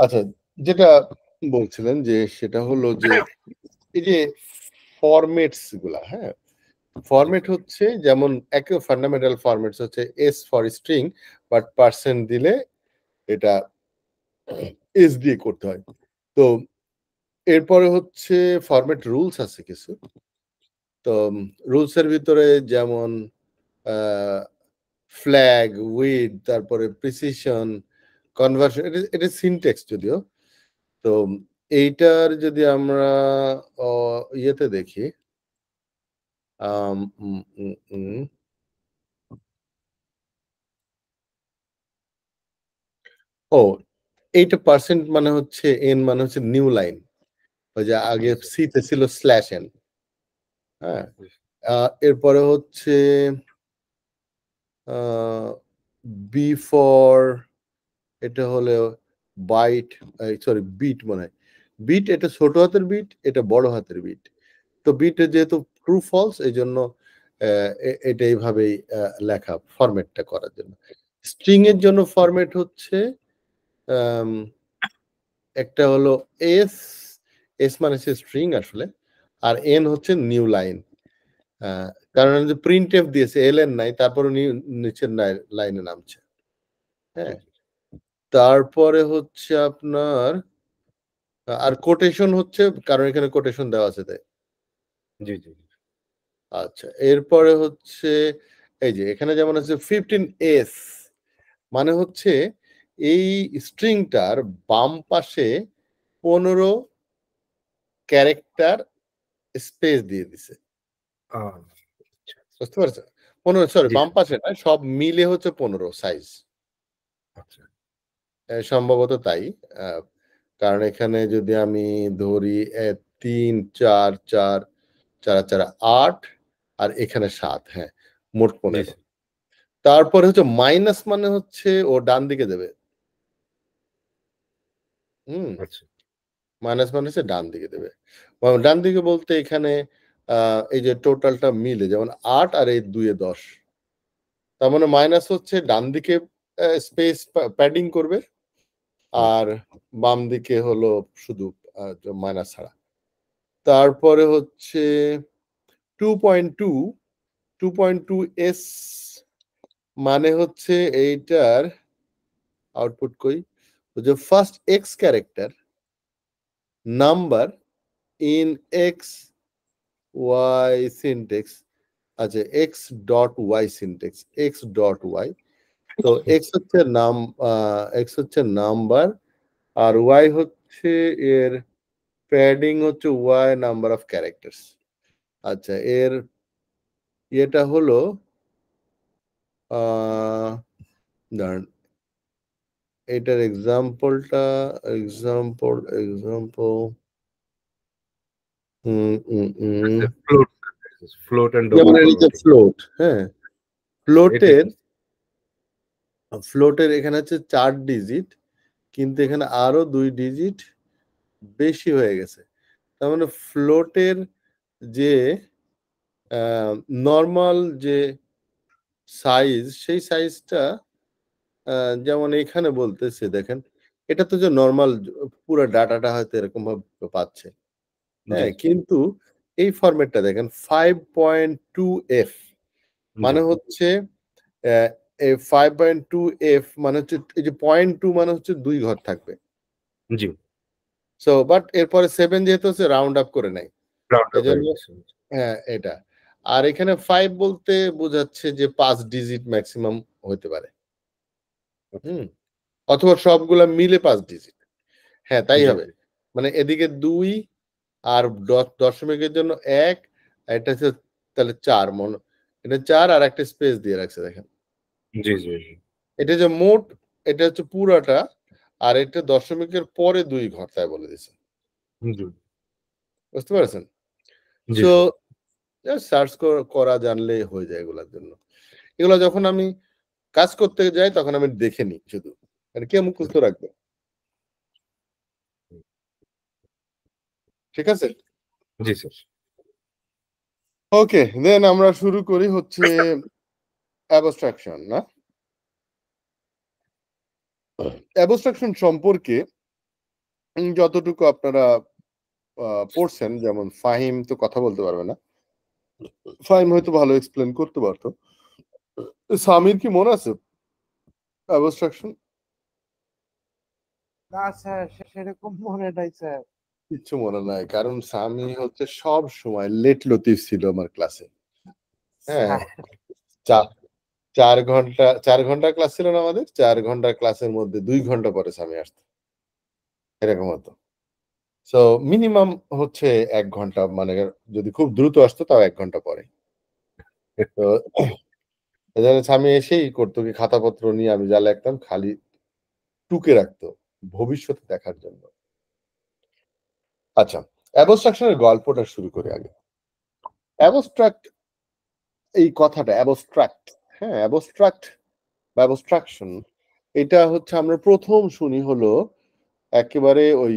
আচ্ছা, যেটা বলছিলেন যে সেটা হলো যে এই যে ফরম্যাটস গুলা, হ্যাঁ, ফরম্যাট হচ্ছে যেমন একে ফান্ডামেন্টাল ফরম্যাটস হচ্ছে S for string, but percent দিলে এটা এস দিয়ে করতে হয়। তো এরপরে হচ্ছে ফরম্যাট রুলস আছে কিছু। তো রুলস এর ভিতরে যেমন ফ্ল্যাগ, উইড, তারপরে প্রিসিশন, কনভার্সন, এটা সিনট্যাক্স যদিও। তো এইটার যদি আমরা ইয়েতে দেখি, আম, উম, উম, উম, ও এইটা পার্সেন্ট মানে হচ্ছে এন মানে হচ্ছে নিউ লাইন, ওই যে আগে সি তে ছিল স্ল্যাশ এন। হ্যাঁ, এরপরে হচ্ছে বি ফর, এটা হলো বাইট, সরি বিট মনে হয়। বিট এটা ছোট হাতের বিট, এটা বড় হাতের বিট। তো বিটে যেহেতু ট্রু ফলস, এই জন্য এটা এইভাবেই লেখা ফরম্যাটটা করার জন্য। স্ট্রিং এর জন্য ফরম্যাট হচ্ছে আম, একটা হলো এস, এস মানে হচ্ছে স্ট্রিং আসলে, আর এন হচ্ছে নিউ লাইন। কারণ প্রিন্ট এফ দিয়েছে, এল এন নাই, তারপরে নিচের লাইনে নামছে। হ্যাঁ, তারপরে হচ্ছে আপনার আর কোটেশন হচ্ছে, কারণ এখানে কোটেশন দেওয়া আছে তাই। জি জি। আচ্ছা, এরপরে হচ্ছে এই যে এখানে যেমন আছে 15s, মানে হচ্ছে এই স্ট্রিংটার বাম পাশে 15 ক্যারেক্টার স্পেস দিয়ে দিছে। বুঝতে পারছেন? 15, সরি বাম পাশে না, সব মিলে হচ্ছে 15 সাইজ। আচ্ছা, সম্ভবত তাই। কারণ এখানে যদি আমি ধরি 3 4 4 4 4 8, আর এখানে 7, হ্যাঁ, মোট 15। তারপরে হচ্ছে মাইনাস মানে হচ্ছে ও ডান দিকে দেবে। হুম, মাইনাস মানে হচ্ছে ডান দিকে দেবে। ডান দিকে বলতে এখানে এই যে টোটালটা মিলে যেমন 8 আর এই 2 এ 10, তার মানে মাইনাস হচ্ছে ডান দিকে স্পেস প্যাডিং করবে, আর বাম দিকে হলো শুধু মাইনাস ছাড়া। তারপরে হচ্ছে 2.2, 2.2s মানে হচ্ছে এইটার আউটপুট কই, যে first X character number in X Y syntax. আচ্ছা, X dot Y syntax, X dot Y. তো এক্স হচ্ছে নাম, এক্স হচ্ছে নাম্বার, আর ওয়াই হচ্ছে এর প্যাডিং হচ্ছে ওয়াই নাম্বার অফ ক্যারেক্টার্স। আচ্ছা, এর এটা হলো দাঁড়ান, এটার এক্সাম্পলটা, এক্সাম্পল ফ্লোট এন্ড যেমন এই যে ফ্লোট, হ্যাঁ, ফ্লোটের এখানে হচ্ছে 4 ডিজিট, কিন্তু এখানে আরো 2 ডিজিট বেশি হয়ে গেছে। তার মানে ফ্লোটের যে নর্মাল যে সাইজ, সেই সাইজটা যেমন এখানে বলতেছে দেখেন, এটা তো যে নর্মাল পুরো ডাটাটা হয়তো এরকম ভাবে পাচ্ছে, হ্যাঁ, কিন্তু এই ফরম্যাটটা দেখেন 5.2f, মানে হচ্ছে এই 5.2f মানে হচ্ছে এই যে 0.2 মানে হচ্ছে 2 ঘর থাকবে। জি, সো বাট এরপরে 7 যেহেতু হচ্ছে রাউন্ড আপ করে নাই, এজন্য হ্যাঁ এটা। আর এখানে 5 বলতে বোঝাচ্ছে যে 5 ডিজিট ম্যাক্সিমাম হতে পারে। হুম, অথবা সবগুলা মিলে 5 ডিজিট। হ্যাঁ, তাই হবে। মানে এদিকে 2 আর দশমিকের জন্য 1, এটা হচ্ছে তাহলে 4 মন, এটা 4 আর একটা স্পেস দিয়ে রাখছে দেখেন। জি জি। এটা যে মোট, এটা হচ্ছে পুরাটা, আর এটা দশমিকের পরে 2 ঘর, তাই বলে দিছে। বুঝতে পারছেন? সো সার্চ করা জানলে হয়ে যায় এগুলোর জন্য। এগুলো যখন আমি কাজ করতে যাই তখন আমি দেখে নিই শুধু, আর কে মুখস্থ রাখবে। ঠিক আছে, জি স্যার। ওকে, দেন আমরা শুরু করি হচ্ছে অ্যাবস্ট্রাকশন, না? অ্যাবস্ট্রাকশন সম্পর্কে যতটুকু আপনারা পড়ছেন, যেমন ফাহিম তো কথা বলতে পারবে না। ফাহিম হয়তো ভালো এক্সপ্লেন করতে পারত। সামির কি মনে আছে অ্যাবস্ট্রাকশন? না স্যার, সেরকম মনে নাই স্যার। কিচ্ছু মনে নাই, কারণ সামি হচ্ছে সব সময় লেট লতিফ ছিল আমার ক্লাসে। হ্যাঁ, স্যার, 4 ঘন্টা ক্লাস ছিল না আমাদের, 4 ঘন্টা ক্লাসের মধ্যে 2 ঘন্টা পরে সামি আসতো, এরকম হতো। সো মিনিমাম হচ্ছে 1 ঘন্টা, মানে যদি খুব দ্রুত আসতো তাও 1 ঘন্টা পরে। তো স্বামী এসেই করতো কি, খাতাপত্র নিয়ে আমি যা লিখতাম খালি টুকে রাখতো ভবিষ্যতে দেখার জন্য। আচ্ছা, অ্যাবস্ট্রাকশনের গল্পটা শুরু করি আগে। অ্যাবস্ট্রাক্ট, এই কথাটা অ্যাবস্ট্রাক্ট, হ্যাঁ অ্যাবস্ট্রাক্ট বা অ্যাবস্ট্রাকশন, এটা হচ্ছে আমরা প্রথম শুনি হলো একেবারে ওই,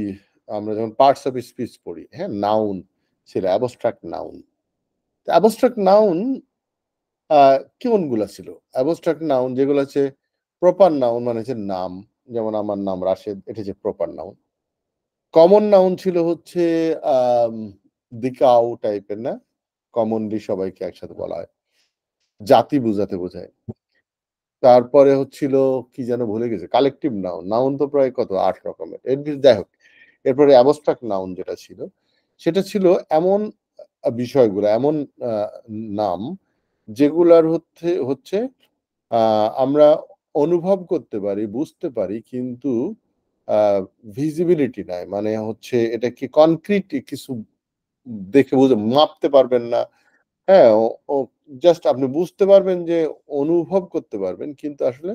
আমরা যখন পার্টস অফ স্পিচ পড়ি, হ্যাঁ নাউন ছিল অ্যাবস্ট্রাক্ট নাউন। অ্যাবস্ট্রাক্ট নাউন কোনগুলা ছিল? অ্যাবস্ট্রাক্ট নাউন যেগুলো হচ্ছে প্রপার নাউন, মানে হচ্ছে নাম, যেমন আমার নাম রাশেদ, এটা হচ্ছে প্রপার নাউন। কমন নাউন ছিল হচ্ছে আম দিকাও টাইপের, না? কমনলি সবাইকে একসাথে বলা হয়। জাতি বুঝাতে বোঝায়। তারপরে হচ্ছিল কি যেন ভুলে গেছি। Collective noun. নাউন তো প্রায় কত ৮ রকমের। যাই হোক। এরপরে অ্যাবস্ট্রাক্ট নাউন যেটা ছিল, সেটা ছিল এমন বিষয়গুলা, এমন আ নাম যেগুলার হচ্ছে আমরা অনুভব করতে পারি, বুঝতে পারি, কিন্তু আ ভিজিবিলিটি নাই। মানে হচ্ছে এটা কি কনক্রিট কিছু দেখে বুঝে মাপতে পারবেন না। হ্যাঁ, ও ও জাস্ট আপনি বুঝতে পারবেন যে, অনুভব করতে পারবেন, কিন্তু আসলে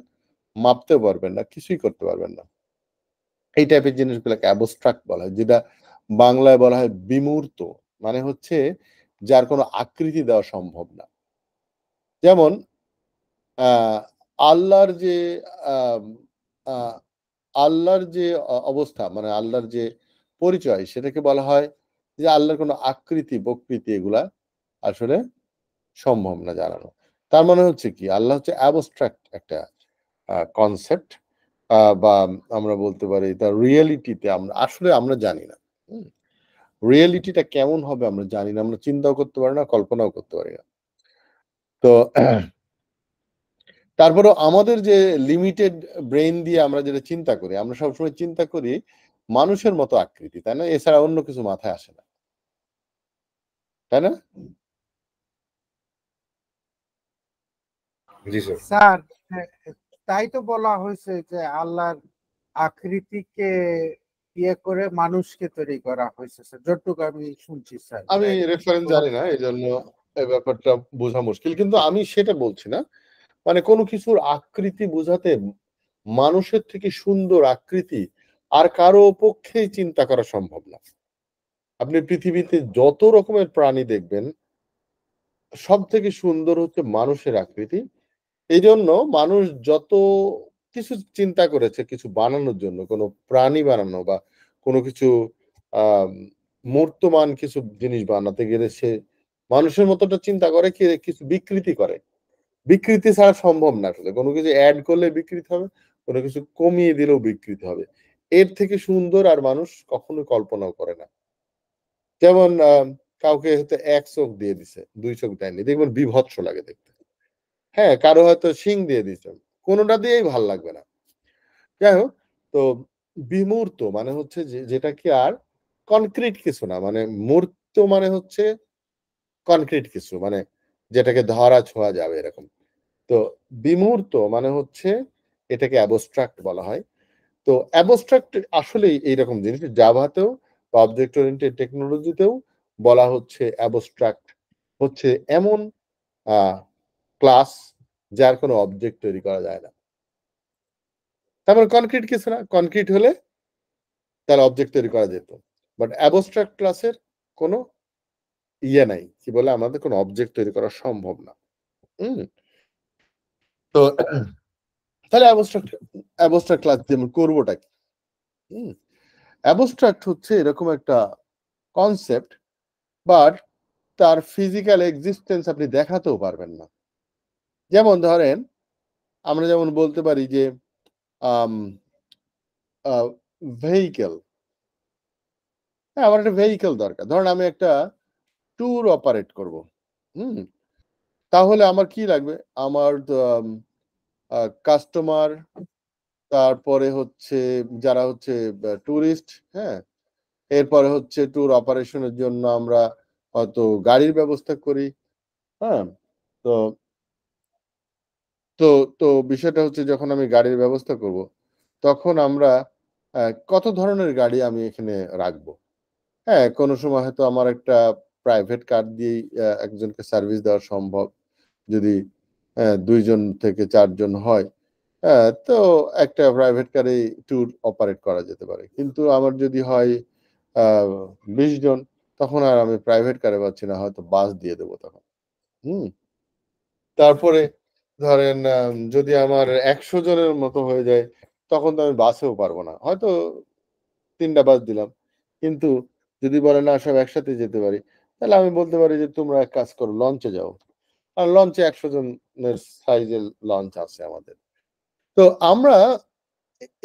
মাপতে পারবেন না, কিছুই করতে পারবেন না। এই টাইপের জিনিসগুলাকে অ্যাবস্ট্রাক্ট বলা হয়, যেটা বাংলায় বলা হয় বিমূর্ত। মানে হচ্ছে যার কোনো আকৃতি দেওয়া সম্ভব না। যেমন আ আল্লাহর যে আম আ আল্লাহর যে অবস্থা, মানে আল্লাহর যে পরিচয়, সেটাকে বলা হয় যে আল্লাহর কোনো আকৃতি, বকৃতি এগুলা আসলে সম্ভব না জানানো। তার মানে হচ্ছে কি, আল্লাহ হচ্ছে অ্যাবস্ট্রাক্ট একটা কনসেপ্ট, বা আমরা বলতে পারি তার রিয়েলিটিতে আমরা জানি না। হুম? রিয়েলিটিটা কেমন হবে আমরা জানি না। আমরা চিন্তাও করতে পারি না, কল্পনাও করতে পারি না। তো তারপরেও আমাদের যে লিমিটেড ব্রেইন দিয়ে আমরা যেটা চিন্তা করি, আমরা সবসময় চিন্তা করি মানুষের মতো আকৃতি, তাই না? এছাড়া অন্য কিছু মাথায় আসে না। তাই না? জি স্যার। স্যার, হ্যাঁ, তাই তো বলা হয়েছে যে আল্লাহর আকৃতিকে ইয়ে করে মানুষকে তৈরি করা হয়েছে স্যার, যতটুকু আমি শুনছি স্যার। আমি রেফারেন্স জানি না, এজন্য এই ব্যাপারটা বোঝা মুশকিল। কিন্তু আমি সেটা বলছি না। মানে কোন কিছুর আকৃতি বোঝাতে মানুষের থেকে সুন্দর আকৃতি আর কারো পক্ষেই চিন্তা করা সম্ভব না। আপনি পৃথিবীতে যত রকমের প্রাণী দেখবেন, সবথেকে সুন্দর হচ্ছে মানুষের আকৃতি। এইজন্য মানুষ যত কিছু চিন্তা করেছে কিছু বানানোর জন্য, কোনো প্রাণী বানানো বা কোনো কিছু আম মূর্তমান কিছু জিনিস বানাতে গেলে সে মানুষের মতোটা চিন্তা করে, কিছু বিকৃতি করে। বিকৃতি ছাড়া সম্ভব না আসলে। কোনো কিছু এড করলে বিকৃতি হবে, কোনো কিছু কমিয়ে দিলেও বিকৃতি হবে। এর থেকে সুন্দর আর মানুষ কখনোই কল্পনাও করে না। যেমন কাউকে হয়তো ১ চোখ দিয়ে দিছে, ২ চোখ দেয়নি। দেখবেন বিভৎস লাগে দেখতে। হ্যাঁ, কারো হয়তো শিং দিয়ে দিছে। কোনটা দিয়েই ভাল লাগবে না। যাই হোক, তো বিমূর্ত মানে হচ্ছে যেটা কি আর কনক্রিট কিছু না। মানে মূর্ত মানে হচ্ছে কনক্রিট কিছু। মানে যেটাকে ধরা ছোঁয়া যাবে এরকম। তো বিমূর্ত মানে হচ্ছে এটাকে অ্যাবস্ট্রাক্ট বলা হয়। তো অ্যাবস্ট্রাক্ট আসলেই এইরকম জিনিস। জাভাতেও বা অবজেক্ট ওরিয়েন্টেড টেকনোলজিতেও বলা হচ্ছে অ্যাবস্ট্রাক্ট হচ্ছে এমন আ ক্লাস যার কোনো অবজেক্ট তৈরি করা যায় না। তারপরে কনক্রিট কিছু না। কনক্রিট হলে তার অবজেক্ট তৈরি করা যেত। বাট অ্যাবস্ট্রাক্ট ক্লাসের কোনো ইয়ে নাই। কি বলে, আমাদের কোনো অবজেক্ট তৈরি করা সম্ভব না। হুম? তো তাহলে অ্যাবস্ট্রাক্ট ক্লাস দিয়ে আমরা করবোটা কি? হুম? অ্যাবস্ট্রাক্ট হচ্ছে এরকম একটা কনসেপ্ট, বাট তার ফিজিক্যাল এক্সিস্টেন্স আপনি দেখাতেও পারবেন না। যেমন ধরেন, আমরা যেমন বলতে পারি যে আম আ ভেহিকল, হ্যাঁ, আমার একটা ভেহিকল দরকার। ধরেন আমি একটা ট্যুর অপারেট করব। হুম? তাহলে আমার কি লাগবে? আমার কাস্টমার, তারপরে হচ্ছে যারা হচ্ছে টুরিস্ট, হ্যাঁ? এরপরে হচ্ছে ট্যুর অপারেশন এর জন্য আমরা হয়তো গাড়ির ব্যবস্থা করি, হ্যাঁ? তো তো তো বিষয়টা হচ্ছে যখন আমি গাড়ির ব্যবস্থা করব, তখন আমরা অ্যা কত ধরনের গাড়ি আমি এখানে রাখবো? হ্যাঁ, কোনো সময় হয়তো আমার একটা প্রাইভেট কার দিয়েই একজনকে সার্ভিস দেওয়া সম্ভব। যদি ২ জন থেকে ৪ জন হয়, তো একটা প্রাইভেট কারেই ট্যুর অপারেট করা যেতে পারে। কিন্তু আমার যদি হয় আ ২০ জন, তখন আর আমি প্রাইভেট কারে পাচ্ছি না, হয়তো বাস দিয়ে দেব তখন। হুম? তারপরে ধরেন যদি আমার ১০০ জনের মতো হয়ে যায়, তখন তো আমি বাসেও পারব না। হয়তো ৩ টা বাস দিলাম। কিন্তু যদি বলে না সব একসাথে যেতে পারি, তাহলে আমি বলতে পারি যে তোমরা এক কাজ করো লঞ্চে যাও। আর লঞ্চে ১০০ জনের সাইজের লঞ্চ আছে আমাদের। তো আমরা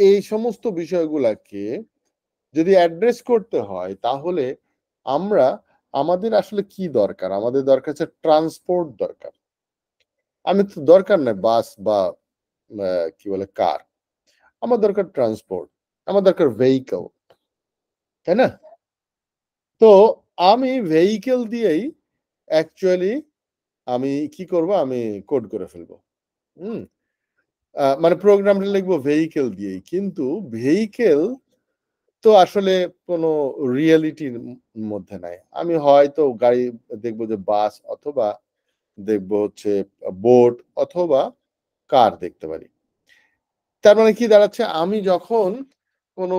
এই সমস্ত বিষয়গুলাকে যদি অ্যাড্রেস করতে হয় তাহলে আমরা আমাদের আসলে কি দরকার? আমাদের দরকার হচ্ছে ট্রান্সপোর্ট দরকার। আমি তো দরকার নাই বাস বা কি বলে কার। আমার দরকার ট্রান্সপোর্ট। আমার দরকার ভেহিকল। তাই না? তো আমি ভেহিকল দিয়েই অ্যাকচুয়ালি আমি কি করব? আমি কোড করে ফেলব। হুম? মানে প্রোগ্রামটা লিখব ভেহিকল দিয়েই। কিন্তু ভেহিকল তো আসলে কোনো রিয়ালিটির মধ্যে নাই। আমি হয়তো গাড়ি দেখব যে বাস অথবা দেখব হচ্ছে বোট অথবা কার দেখতে পারি। তার মানে কি দাঁড়াচ্ছে? আমি যখন কোনো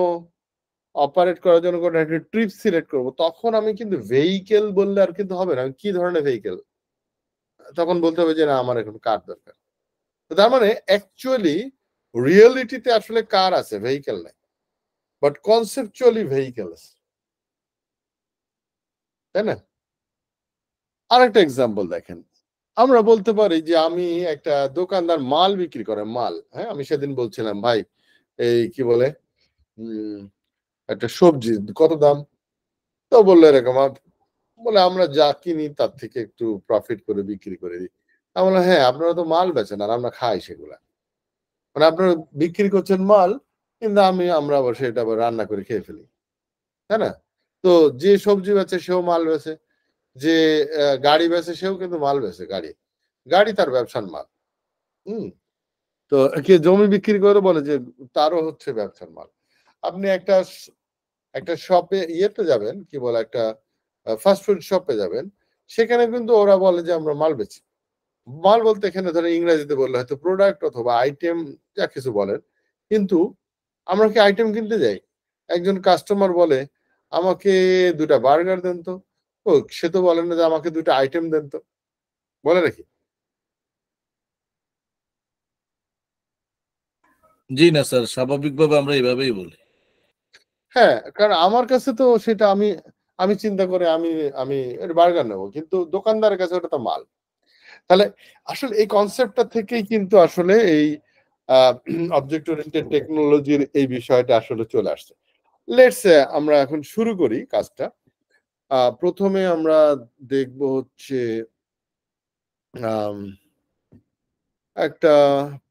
অপারেট করার জন্য কোনো একটা ট্রিপ সিলেক্ট করব, তখন আমি কিন্তু ভেহিকল বললে আর কিন্তু হবে না। আমি কি ধরনের ভেহিকল? তখন বলতে হবে যে, "না, আমার এখন কার দরকার।" তো তার মানে অ্যাকচুয়ালি রিয়ালিটিতে আসলে কার আছে, ভেহিকল নাই। বাট কনসেপচুয়ালি ভেহিকল আছে। তাই না? আরেকটা এক্সাম্পল দেখেন। আমরা বলতে পারি যে আমি একটা দোকানদার মাল বিক্রি করে মাল, হ্যাঁ? আমি সেদিন বলছিলাম, "ভাই এই কি বলে উম একটা সবজি কত দাম?" তো বলল এরকম বলে, "আমরা যা কিনি তার থেকে একটু প্রফিট করে বিক্রি করে দিই।" আমি বললাম, "হ্যাঁ, আপনারা তো মাল বেচেন আর আমরা খাই সেগুলা। মানে আপনারা বিক্রি করছেন মাল, কিন্তু আমরা আবার সেটা আবার রান্না করে খেয়ে ফেলি।" তাই না? তো যে সবজি বেচে সেও মাল বেচে। যে গাড়ি বেচে সেও কিন্তু মাল বেচে গাড়ি। গাড়ি তার ব্যবসার মাল। হুম? তো কে জমি বিক্রি করে বলে যে তারও হচ্ছে ব্যবসার মাল। আপনি একটা শপে ইয়েতে যাবেন, কি বলে একটা ফাস্ট ফুড শপে যাবেন। সেখানে কিন্তু ওরা বলে যে আমরা মাল বেচি। মাল বলতে এখানে ধরেন ইংরেজিতে বললে হয়তো প্রোডাক্ট অথবা আইটেম যা কিছু বলেন। কিন্তু আমরা কি আইটেম কিনতে যাই? একজন কাস্টমার বলে, "আমাকে ২ টা বার্গার দেন তো।" ও সে তো বলে না যে আমাকে ২ টা আইটেম দেন তো। বলে নাকি? জি না স্যার, স্বাভাবিকভাবে আমরা এভাবেই বলি। হ্যাঁ, কারণ আমার কাছে তো সেটা আমি আমি চিন্তা করে আমি আমি বার্গার নেব। কিন্তু দোকানদারের কাছে ওটা তো মাল। তাহলে আসলে এই কনসেপ্টটা থেকেই কিন্তু আসলে এই আ অবজেক্ট ওরিয়েন্টেড টেকনোলজির এই বিষয়টা আসলে চলে আসছে। লেটস সে আমরা এখন শুরু করি কাজটা। ১ম এ আমরা দেখব হচ্ছে আম একটা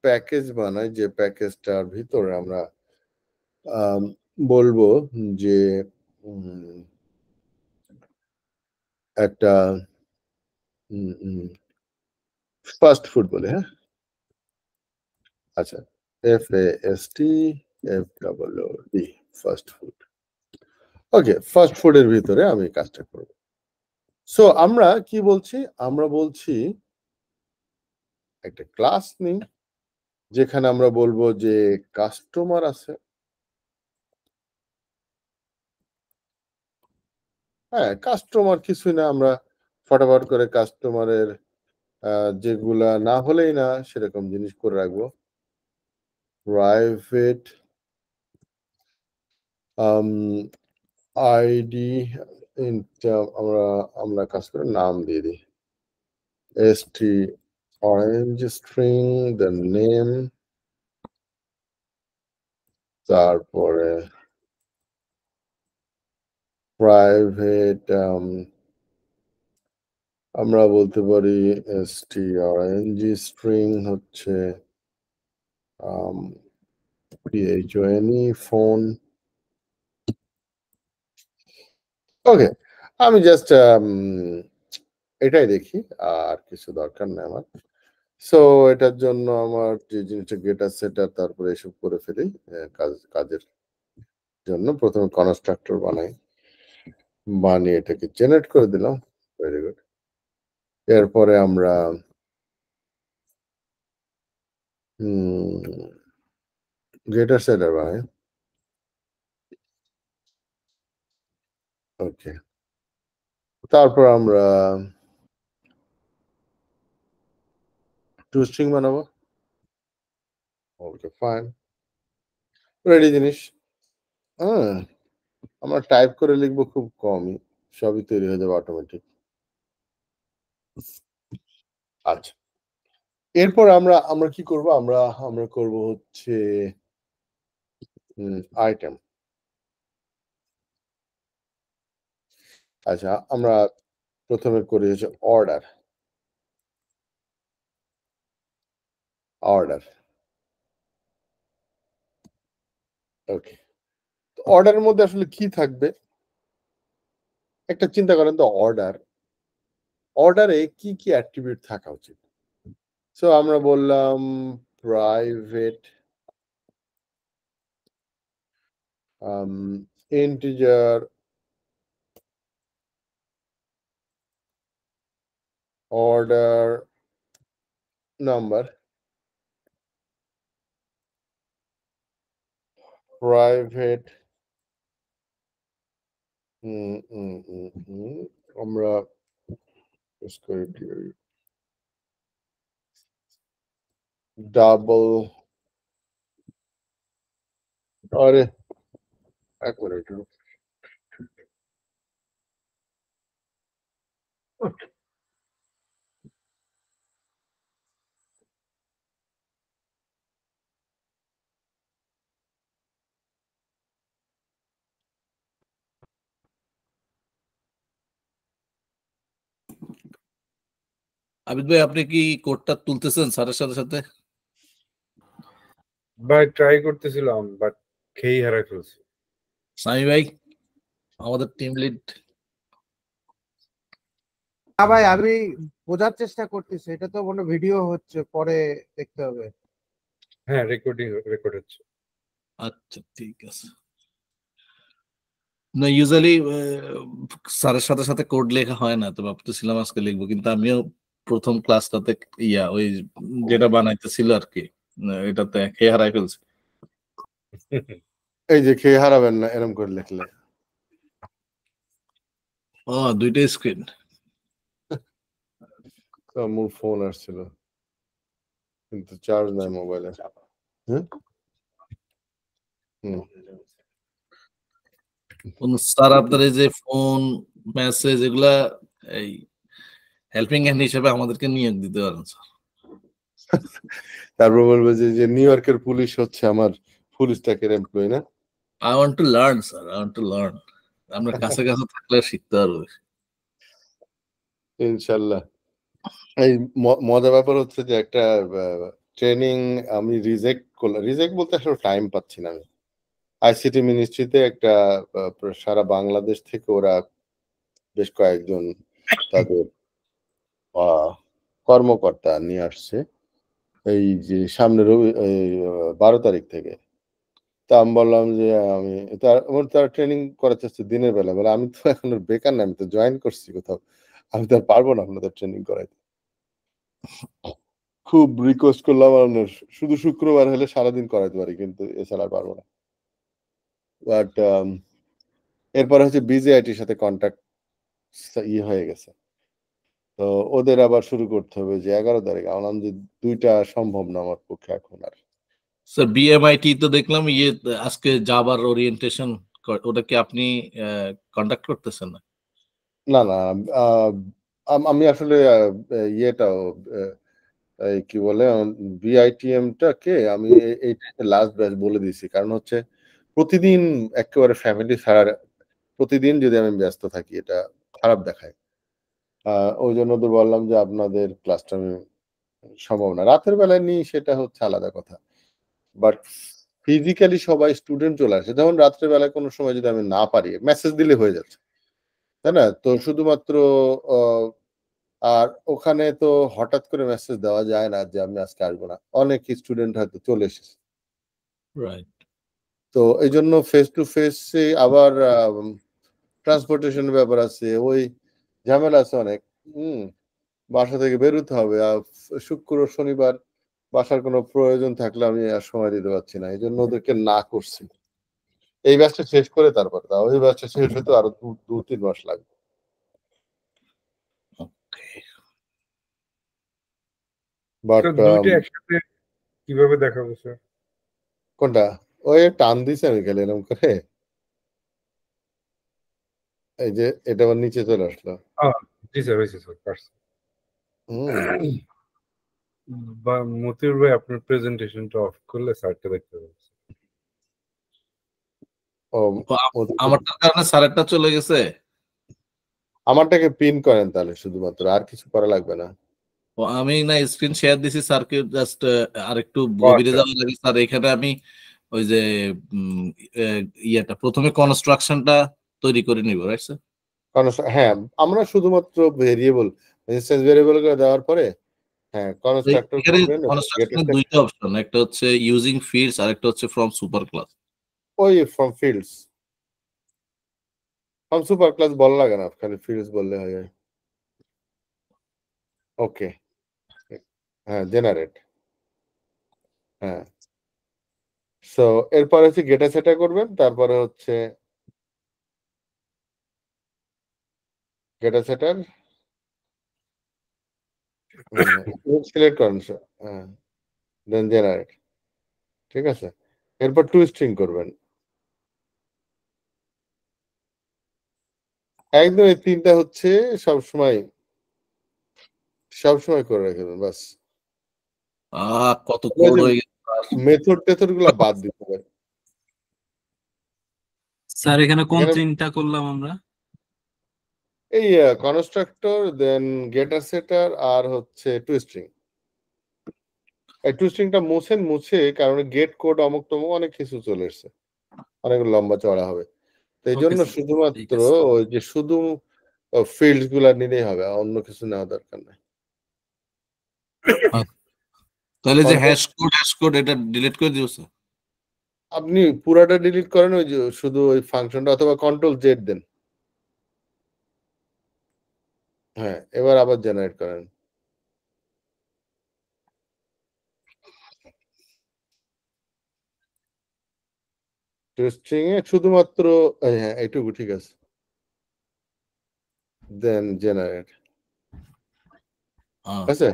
প্যাকেজ বানাই যে প্যাকেজটার ভিতরে আমরা আম বলব যে উম একটা উম উম ফাস্ট ফুড বলি, হ্যাঁ? আচ্ছা। FASTFOOD fast food. Okay, fast ফুডের ভিতরে আমি কাজটা করব। সো আমরা কি বলছি? আমরা বলছি একটা ক্লাস নিই, যেখানে আমরা বলব যে কাস্টমার আছে। হ্যাঁ, কাস্টমার কিছুই না, আমরা ফটাফট করে কাস্টমারের আ যেগুলা না হলেই না সেরকম জিনিস করে রাখবো। প্রাইভেট আম আইডি ইনটা আমরা আমরা কাজ করে নাম দিয়ে দিই। orange string, the name, তারপরে প্রাইভেট আমরা বলতে পারি strng স্ট্রিং হচ্ছে phone ফোন। ওকে, আমি জাস্ট এটাই দেখি, আর কিছু দরকার নেই আমার। সো এটার জন্য আমার যে জিনিসটা গেটার সেটার তারপরে এসব করে ফেলি কাজের জন্য। প্রথমে কনস্ট্রাক্টর বানিয়ে এটাকে জেনারেট করে দিলাম। Very good. এরপরে আমরা গেটার সেটার বানাই। ওকে, তারপর আমরা টুস্ট্রিং বানাবো। ওকে, ফাইন, রেডি জিনিস। হ্যাঁ, আমরা টাইপ করে লিখবো খুব কমই, সবই তৈরি হয়ে যাবে অটোমেটিক। আচ্ছা, এরপর আমরা আমরা কি করব, আমরা আমরা করব হচ্ছে আইটেম। আচ্ছা, আমরা প্রথমে করি হচ্ছে অর্ডার। ওকে, অর্ডারের মধ্যে আসলে কি থাকবে একটা চিন্তা করেন তো। অর্ডারে কি কি অ্যাট্রিবিউট থাকা উচিত? সো আমরা বললাম private integer order number, private আমরা ডাবল, আরে এক মিনিট, আবিদ ভাই, আপনি কি কোডটা তুলতেছেন স্যারের সাথে সাথে? ভাই ট্রাই করতেছিলাম, বাট খেই হারাই ফেলছি। সামি ভাই, আমাদের টিম লিড। না ভাই, আমি বোঝার চেষ্টা করতেছি, এটা তো মনে ভিডিও হচ্ছে, পরে দেখতে হবে। হ্যাঁ, রেকর্ড হচ্ছে। আচ্ছা, ঠিক আছে। না, ইউজুয়ালি স্যারের সাথে সাথে কোড লেখা হয় না, তো ভাবতেছিলাম আজকে লিখবো, কিন্তু আমিও প্রথম ক্লাসটাতে ওই যেটা বানাইতেছিল আর কি, এটাতে খেয়ে হারাই ফেলছি। এই যে খেয়ে হারাবেন না এরকম করে লিখলে। ও, দুইটাই স্ক্রিন। মোর ফোন আসছিল, কিন্তু চার্জ নাই মোবাইলে। স্যার আপনার এই যে ফোন, মেসেজ, এগুলা এই হেল্পিং হ্যান্ড হিসেবে আমাদেরকে নিয়োগ দিতে পারেন স্যার। তারপর বলবে যে নিউ ইয়র্কের পুলিশ হচ্ছে আমার ফুল স্ট্যাকের এমপ্লয়ি না। I want to learn sir, I want to learn. আমরা কাছে কাছে থাকলে শিখতে পারবো। ইনশাল্লাহ। এই মজার ব্যাপার হচ্ছে যে একটা ট্রেনিং আমি রিজেক্ট করলাম। রিজেক্ট বলতে আসলে টাইম পাচ্ছি না আমি। আইসিটি মিনিস্ট্রিতে একটা সারা বাংলাদেশ থেকে ওরা বেশ কয়েকজন তাদের কর্মকর্তা নিয়ে আসছে এই যে সামনের 12 তারিখ থেকে। তা আমি বললাম যে আমি তারা ট্রেনিং করার চেষ্টা দিনের বেলা। বলে আমি তো এখন বেকার না, আমি তো জয়েন করছি কোথাও, আমি তো আর পারবো না আপনাদের ট্রেনিং করাইতে। খুব রিকোয়েস্ট করলাম, শুধু শুক্রবার হলে সারাদিন করাইতে পারি, কিন্তু এছাড়া পারবো না। বাট এরপর হচ্ছে বিজিআইটির সাথে কন্ট্যাক্ট হয়ে গেছে, তো ওদের আবার শুরু করতে হবে যে 11 তারিখ। বললাম যে দুইটা সম্ভব না আমার পক্ষে এখন আর। স্যার বিএমআইটি তো দেখলাম আজকে জাভার ওরিয়েন্টেশন, ওটা কি আপনি কন্ডাক্ট করতেছেন না? না না, আমি আসলে ইয়েটাও কি বলে বিআইটিএমটাকে আমি এই লাস্ট ব্যাচ বলে দিয়েছি, কারণ হচ্ছে প্রতিদিন একেবারে ফ্যামিলি ছাড়া প্রতিদিন যদি আমি ব্যস্ত থাকি এটা খারাপ দেখায়। ওই জন্য তো বললাম যে আপনাদের ক্লাসটা আমি সম্ভব না। রাতের বেলায় নিই সেটা হচ্ছে আলাদা কথা। বাট ফিজিক্যালি সবাই স্টুডেন্ট চলে আসে। যেমন রাত্রে বেলায় কোনো সময় যদি আমি না পারি, মেসেজ দিলে হয়ে যাচ্ছে। তাই না? তো শুধুমাত্র অ আর ওখানে তো হঠাৎ করে মেসেজ দেওয়া যায় না যে আমি আজকে আসবো না। অনেক স্টুডেন্ট হয়তো চলে এসেছে। রাইট। তো এইজন্য ফেস টু ফেস এ আবার ট্রান্সপোর্টেশন এর ব্যাপার আছে। ওই ঝামেলা আছে অনেক। হুম? বাসা থেকে বেরোতে হবে। শুক্র, শনিবার বাসার কোনো প্রয়োজন থাকলে আমি আর সময় দিতে পারছি না। এজন্য ওদেরকে না করছি। এই ব্যাচটা শেষ করে তারপর দাও। ওই ব্যাচটা শেষ হইতে আরো ২-৩ মাস লাগবে। ওকে। বাট স্যার ২ টা একসাথে কিভাবে দেখাবো স্যার? কোনটা? ওই টান দিছি আমি খালি এরকম করে। এই যে এটা আবার নিচে চলে আসলো। আ জি স্যার, হয়েছে স্যার, পারছি। হুম। বা মতিউর ভাই আপনার প্রেজেন্টেশনটা অফ করলে স্যারটা দেখতে পাবেন। ও আমারটার কারণে স্যারেরটা চলে গেছে। আমারটাকে পিন করেন তাহলে শুধুমাত্র। আর কিছু করা লাগবে না। ও আমি না স্ক্রিন শেয়ার দিছি স্যারকে জাস্ট আরেকটু ও গভীরে আচ্ছা। যাওয়ার আগে স্যার এখানে আমি ওই যে প্রথমে কনস্ট্রাকশনটা তৈরি করে নিব, রাইট স্যার? হ্যাঁ, আমরা শুধুমাত্র ভেরিয়েবল ইনস্ট্যান্স ভেরিয়েবল করে দেওয়ার পরে হ্যাঁ, কনস্ট্রাক্টর এখানে করবেন এবং গেটের কনস্ট্রাকশনের দুইটা অপশন, একটা হচ্ছে ইউজিং ফিল্ডস আর একটা হচ্ছে ফ্রম সুপার ক্লাস। ওই from fields. From super class বলা লাগে না, খালি ফিল্ডস বললে হয়ে যায়। ওকে। হ্যাঁ, জেনারেট। হ্যাঁ। সো এরপর হচ্ছে গেটা সেটা করবেন, তারপরে হচ্ছে গেটা সেটার সিলেক্ট করেন হ্যাঁ, দেন জেনারেট। ঠিক আছে? এরপর টু স্ট্রিং করবেন। একদম এই ৩ টা হচ্ছে সবসময় করে রেখে দেন বাস। কত ওই কোড যে হয়ে গেছে। মেথড গুলা বাদ দিতে হবে। স্যার এখানে কোন এখানে ৩টা করলাম আমরা? এই কনস্ট্রাক্টর দেন গেটার সেটার আর হচ্ছে টু স্ট্রিং। এই টু স্ট্রিংটা মুছে কারণ গেট কোড অমুক তমুক অনেক কিছু চলে এসছে। অনেক লম্বা চড়া হবে। তো এই ওকে জন্য স্যার, ঠিক শুধুমাত্র আছে। ওই যে শুধু ফিল্ডস গুলা নিলেই হবে, অন্য কিছু নেওয়া দরকার নাই। তাহলে যে কন্টেক্ট হ্যাশ কোড এটা ডিলিট করে দিও স্যার। আপনি পুরাটা ডিলিট করেন, ওই যে শুধু ওই ফাংশনটা অথবা কন্ট্রোল জেড দেন। হ্যাঁ, এবার আবার জেনারেট করেন। টু স্ট্রিং এ শুধুমাত্র হ্যাঁ, এইটুকু ঠিক আছে। দেন জেনারেট। হ্যাঁ, আছে?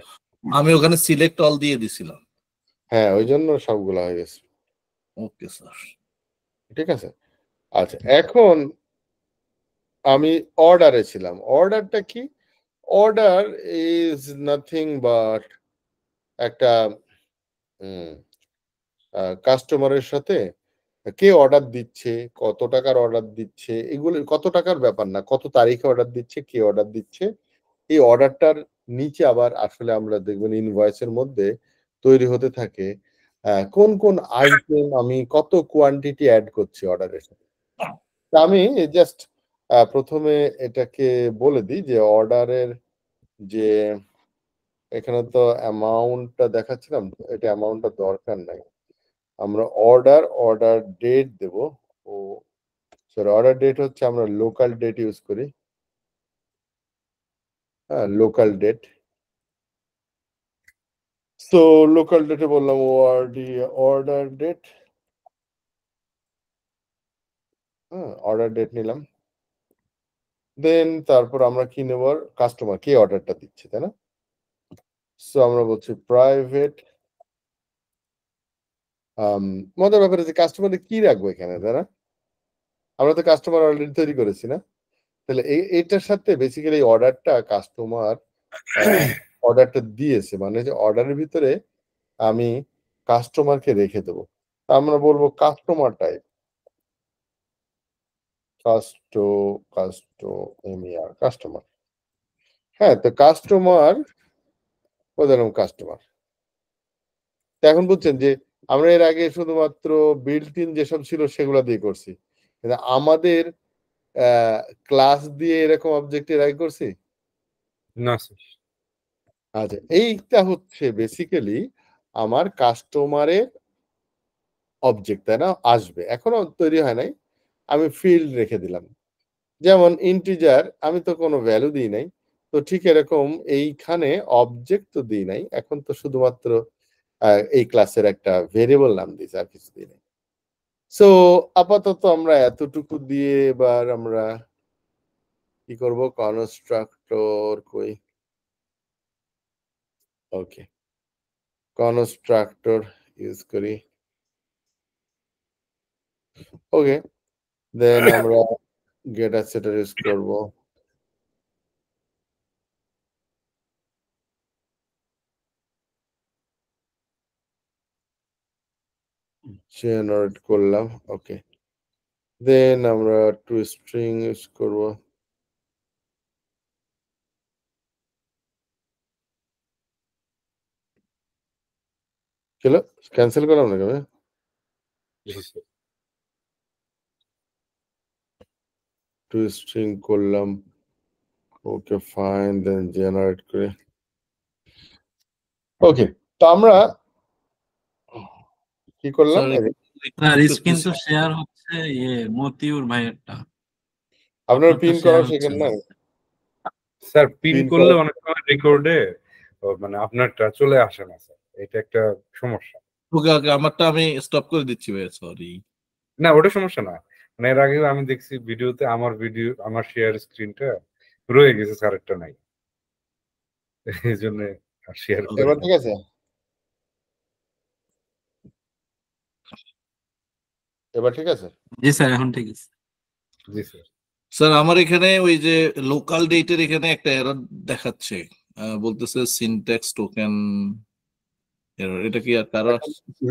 আমি ওখানে সিলেক্ট অল দিয়ে দিছিলাম। হ্যাঁ, ওই জন্য সবগুলা হয়ে গেছে। Okay sir. ঠিক আছে? আচ্ছা, এখন আমি অর্ডারে ছিলাম। অর্ডারটা কি? অর্ডার ইজ নাথিং বাট একটা কাস্টমারের সাথে কে অর্ডার দিচ্ছে, কত টাকার অর্ডার দিচ্ছে, এগুলো কত টাকার ব্যাপার না। কত তারিখে অর্ডার দিচ্ছে, কে অর্ডার দিচ্ছে। এই অর্ডারটার নিচে আবার আসলে আমরা দেখবেন ইনভয়েসের মধ্যে তৈরি হতে থাকে কোন আইটেম আমি কত কোয়ান্টিটি এড করছি অর্ডারের সাথে। তা আমি জাস্ট ১ম এ এটাকে বলে দিই যে অর্ডারের যে এখানে তো অ্যামাউন্টটা দেখাচ্ছিলাম, এটা অ্যামাউন্টটা দরকার নাই। আমরা অর্ডার ডেট দেব। ও সরি, অর্ডার ডেট হচ্ছে আমরা লোকাল ডেট ইউজ করি। হ্যাঁ, লোকাল ডেট। সো লোকাল ডেটে বললাম অর্ডার ডেট। হ্যাঁ, অর্ডার ডেট নিলাম। দেন তারপর আমরা কি নেব, কাস্টমার কে অর্ডারটা দিচ্ছে, তাই না? সো আমরা বলছি প্রাইভেট। মজার ব্যাপার যে কাস্টমারে কি রাখবো এখানে, তাই না? আমরা তো কাস্টমার অলরেডি তৈরি করেছি না? তাহলে এইটার সাথে বেসিক্যালি অর্ডারটা কাস্টমার অর্ডারটা দিয়েছে, মানে যে অর্ডারের ভিতরে আমি কাস্টমারকে রেখে দেবো। আমরা বলবো কাস্টমার টাইপ। কাস্টমার। হ্যাঁ, তো কাস্টমার কাস্টমার। তো এখন বুঝছেন যে আমরা এর আগে শুধুমাত্র বিল্ট ইন যেসব ছিল সেগুলো দিয়ে করছি, কিন্তু আমাদের ক্লাস দিয়ে এরকম অবজেক্ট এর আগে করছি। না স্যার। আচ্ছা, এইটা হচ্ছে বেসিক্যালি আমার কাস্টমারের অবজেক্ট, তাই না? আসবে, এখনো তৈরি হয় নাই, আমি ফিল্ড রেখে দিলাম। যেমন ইন্টিজার, আমি তো কোনো ভ্যালু দিই নাই, তো ঠিক এরকম এইখানে অবজেক্ট তো দিই নাই, এখন তো শুধুমাত্র এই ক্লাসের একটা ভেরিয়েবল নাম দিয়েছি, আর কিছু দিই নাই। সো আপাতত আমরা এতটুকু দিয়ে এবার আমরা কি করব, কনস্ট্রাক্টর কই, ওকে, কনস্ট্রাক্টর ইউজ করি। ওকে, দেন আমরা গেটার সেটার ইউজ করব। জেনারেট করলাম, ওকে, দেন আমরা টু স্ট্রিং ইউজ করব। চলো ক্যান্সেল করলাম না কেন? জি স্যার। টু স্ট্রিং করলাম, ওকে ফাইন, দেন জেনারেট করে। ওকে, তো আমরা কি করলাম? স্যার স্ক্রিন তো শেয়ার হচ্ছে মতিউর ভাইয়েরটা। আপনার পিন করা শেয়ার হচ্ছে শেখেন না। না? স্যার পিন Pin করলে করা- অনেক সময় রেকর্ডে মানে আপনারটা চলে আসে না স্যার, এটা একটা সমস্যা। ওকে ওকে, আমারটা আমি স্টপ করে দিচ্ছি ভাই, সরি। না ওটা সমস্যা না, মানে এর আগেও আমি দেখছি ভিডিওতে আমার শেয়ার স্ক্রিনটা রয়ে গেছে, স্যারেরটা নাই, এই জন্য আর শেয়ার করে এবার না। ঠিক আছে? এবার ঠিক আছে? জি স্যার, এখন ঠিক আছে। জি স্যার। স্যার আমার এখানে ওই যে লোকাল ডেটের এখানে একটা এরর দেখাচ্ছে, বলতেছে সিনট্যাক্স টোকেন এরর। এটা কি আর কারো